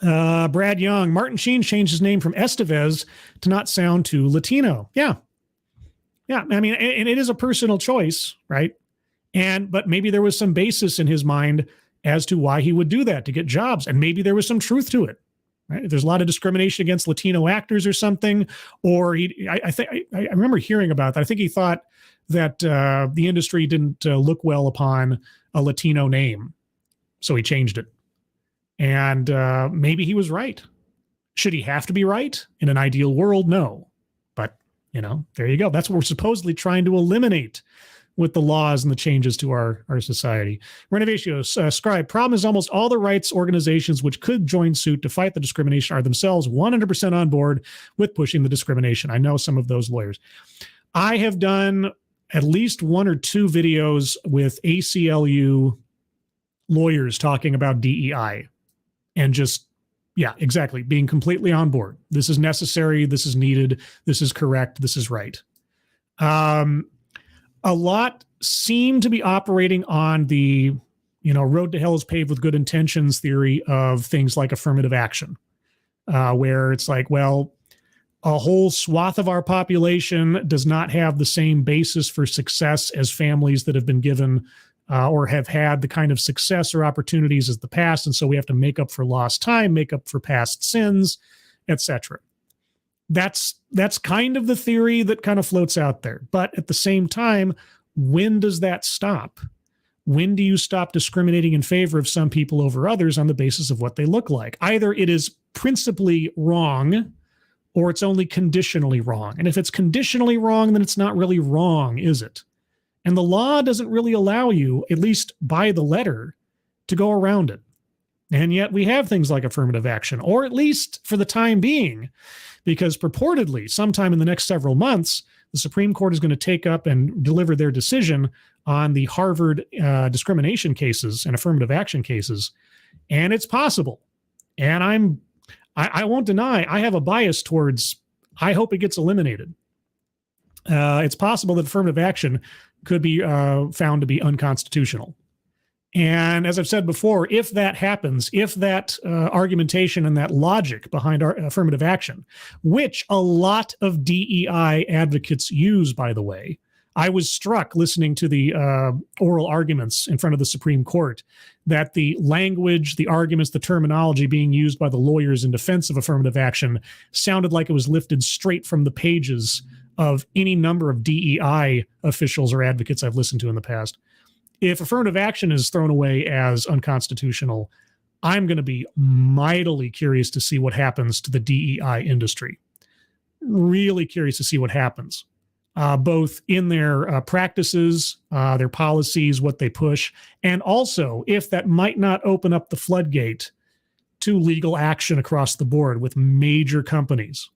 Speaker 3: Brad Young. Martin Sheen changed his name from Estevez to not sound too Latino. Yeah. I mean, and it is a personal choice, right? But maybe there was some basis in his mind as to why he would do that, to get jobs. And maybe there was some truth to it, right? If there's a lot of discrimination against Latino actors or something, or I remember hearing about that. I think he thought that the industry didn't look well upon a Latino name, so he changed it. And maybe he was right. Should he have to be right? In an ideal world, no. But, there you go. That's what we're supposedly trying to eliminate with the laws and the changes to our society. Renovation, Scribe, problem is almost all the rights organizations which could join suit to fight the discrimination are themselves 100% on board with pushing the discrimination. I know some of those lawyers. I have done at least one or two videos with ACLU lawyers talking about DEI and just, yeah, exactly, being completely on board. This is necessary. This is needed. This is correct. This is right. A lot seem to be operating on the, road to hell is paved with good intentions theory of things like affirmative action, where it's like, well, a whole swath of our population does not have the same basis for success as families that have been given or have had the kind of success or opportunities as the past. And so we have to make up for lost time, make up for past sins, etc. That's kind of the theory that kind of floats out there. But at the same time, when does that stop? When do you stop discriminating in favor of some people over others on the basis of what they look like? Either it is principally wrong or it's only conditionally wrong. And if it's conditionally wrong, then it's not really wrong, is it? And the law doesn't really allow you, at least by the letter, to go around it. And yet we have things like affirmative action, or at least for the time being, because purportedly sometime in the next several months, the Supreme Court is going to take up and deliver their decision on the Harvard discrimination cases and affirmative action cases. And it's possible. And I won't deny, I have a bias towards, I hope it gets eliminated. It's possible that affirmative action could be found to be unconstitutional. And as I've said before, if that happens, if that argumentation and that logic behind our affirmative action, which a lot of DEI advocates use, by the way, I was struck listening to the oral arguments in front of the Supreme Court that the language, the arguments, the terminology being used by the lawyers in defense of affirmative action sounded like it was lifted straight from the pages of any number of DEI officials or advocates I've listened to in the past. If affirmative action is thrown away as unconstitutional, I'm going to be mightily curious to see what happens to the DEI industry. Really curious to see what happens, both in their practices, their policies, what they push, and also if that might not open up the floodgate to legal action across the board with major companies.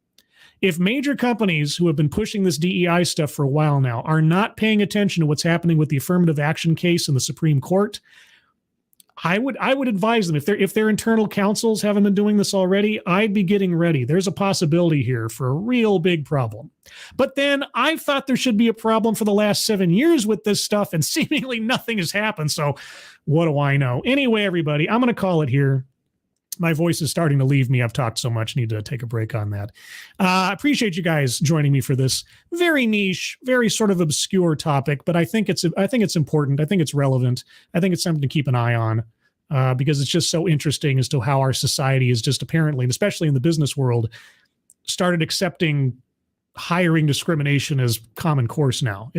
Speaker 3: If major companies who have been pushing this DEI stuff for a while now are not paying attention to what's happening with the affirmative action case in the Supreme Court, I would advise them, if their internal counsels haven't been doing this already, I'd be getting ready. There's a possibility here for a real big problem. But then I thought there should be a problem for the last 7 years with this stuff, and seemingly nothing has happened. So what do I know? Anyway, everybody, I'm going to call it here. My voice is starting to leave me. I've talked so much. Need to take a break on that. I appreciate you guys joining me for this very niche, very sort of obscure topic, but I think it's important. I think it's relevant. I think it's something to keep an eye on because it's just so interesting as to how our society is just apparently, and especially in the business world, started accepting hiring discrimination as common course now.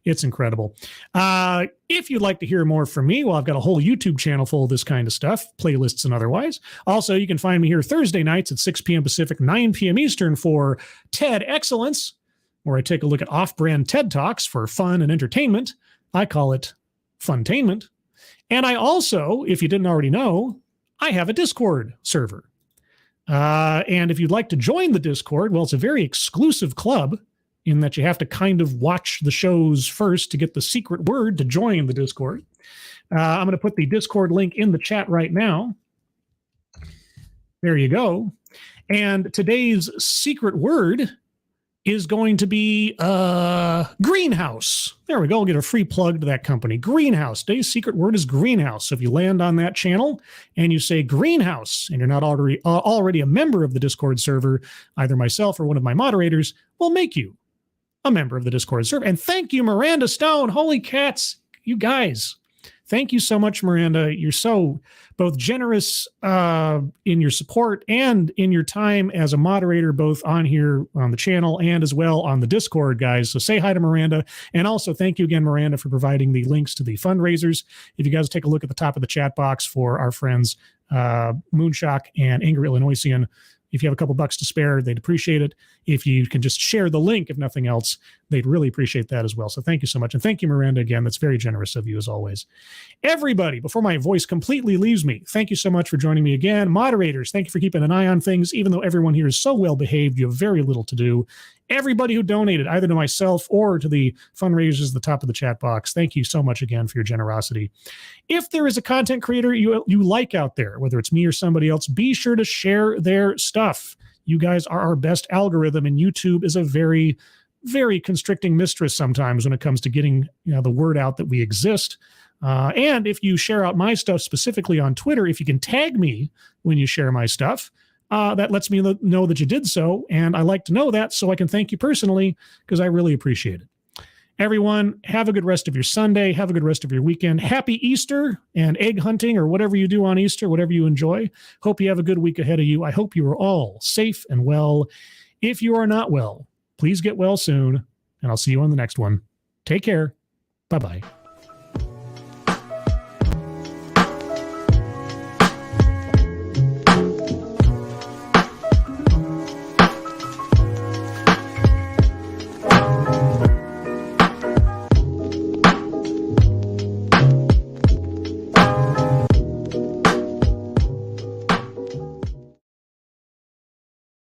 Speaker 3: It's incredible. If you'd like to hear more from me, well, I've got a whole YouTube channel full of this kind of stuff, playlists and otherwise. Also, you can find me here Thursday nights at 6 p.m. Pacific, 9 p.m. Eastern for TED Excellence, where I take a look at off-brand TED Talks for fun and entertainment. I call it funtainment. And I also, if you didn't already know, I have a Discord server. And if you'd like to join the Discord, well, it's a very exclusive club, in that you have to kind of watch the shows first to get the secret word to join the Discord. I'm going to put the Discord link in the chat right now. There you go. And today's secret word is going to be greenhouse. There we go. I'll get a free plug to that company. Greenhouse. Today's secret word is greenhouse. So if you land on that channel and you say greenhouse and you're not already a member of the Discord server, either myself or one of my moderators will make you a member of the Discord server. And thank you, Miranda Stone. Holy cats, you guys. Thank you so much, Miranda. You're so both generous in your support and in your time as a moderator, both on here on the channel and as well on the Discord, guys. So say hi to Miranda. And also thank you again, Miranda, for providing the links to the fundraisers. If you guys take a look at the top of the chat box for our friends Moonshock and Angry Illinoisian, if you have a couple bucks to spare, they'd appreciate it. If you can just share the link, if nothing else, they'd really appreciate that as well. So thank you so much. And thank you, Miranda, again. That's very generous of you, as always. Everybody, before my voice completely leaves me, thank you so much for joining me again. Moderators, thank you for keeping an eye on things. Even though everyone here is so well behaved, you have very little to do. Everybody who donated, either to myself or to the fundraisers at the top of the chat box, thank you so much again for your generosity. If there is a content creator you like out there, whether it's me or somebody else, be sure to share their stuff. You guys are our best algorithm, and YouTube is a very, very constricting mistress sometimes when it comes to getting the word out that we exist. And if you share out my stuff specifically on Twitter, if you can tag me when you share my stuff, that lets me know that you did so. And I like to know that so I can thank you personally, because I really appreciate it. Everyone, have a good rest of your Sunday. Have a good rest of your weekend. Happy Easter and egg hunting, or whatever you do on Easter, whatever you enjoy. Hope you have a good week ahead of you. I hope you are all safe and well. If you are not well, please get well soon, and I'll see you on the next one. Take care. Bye-bye.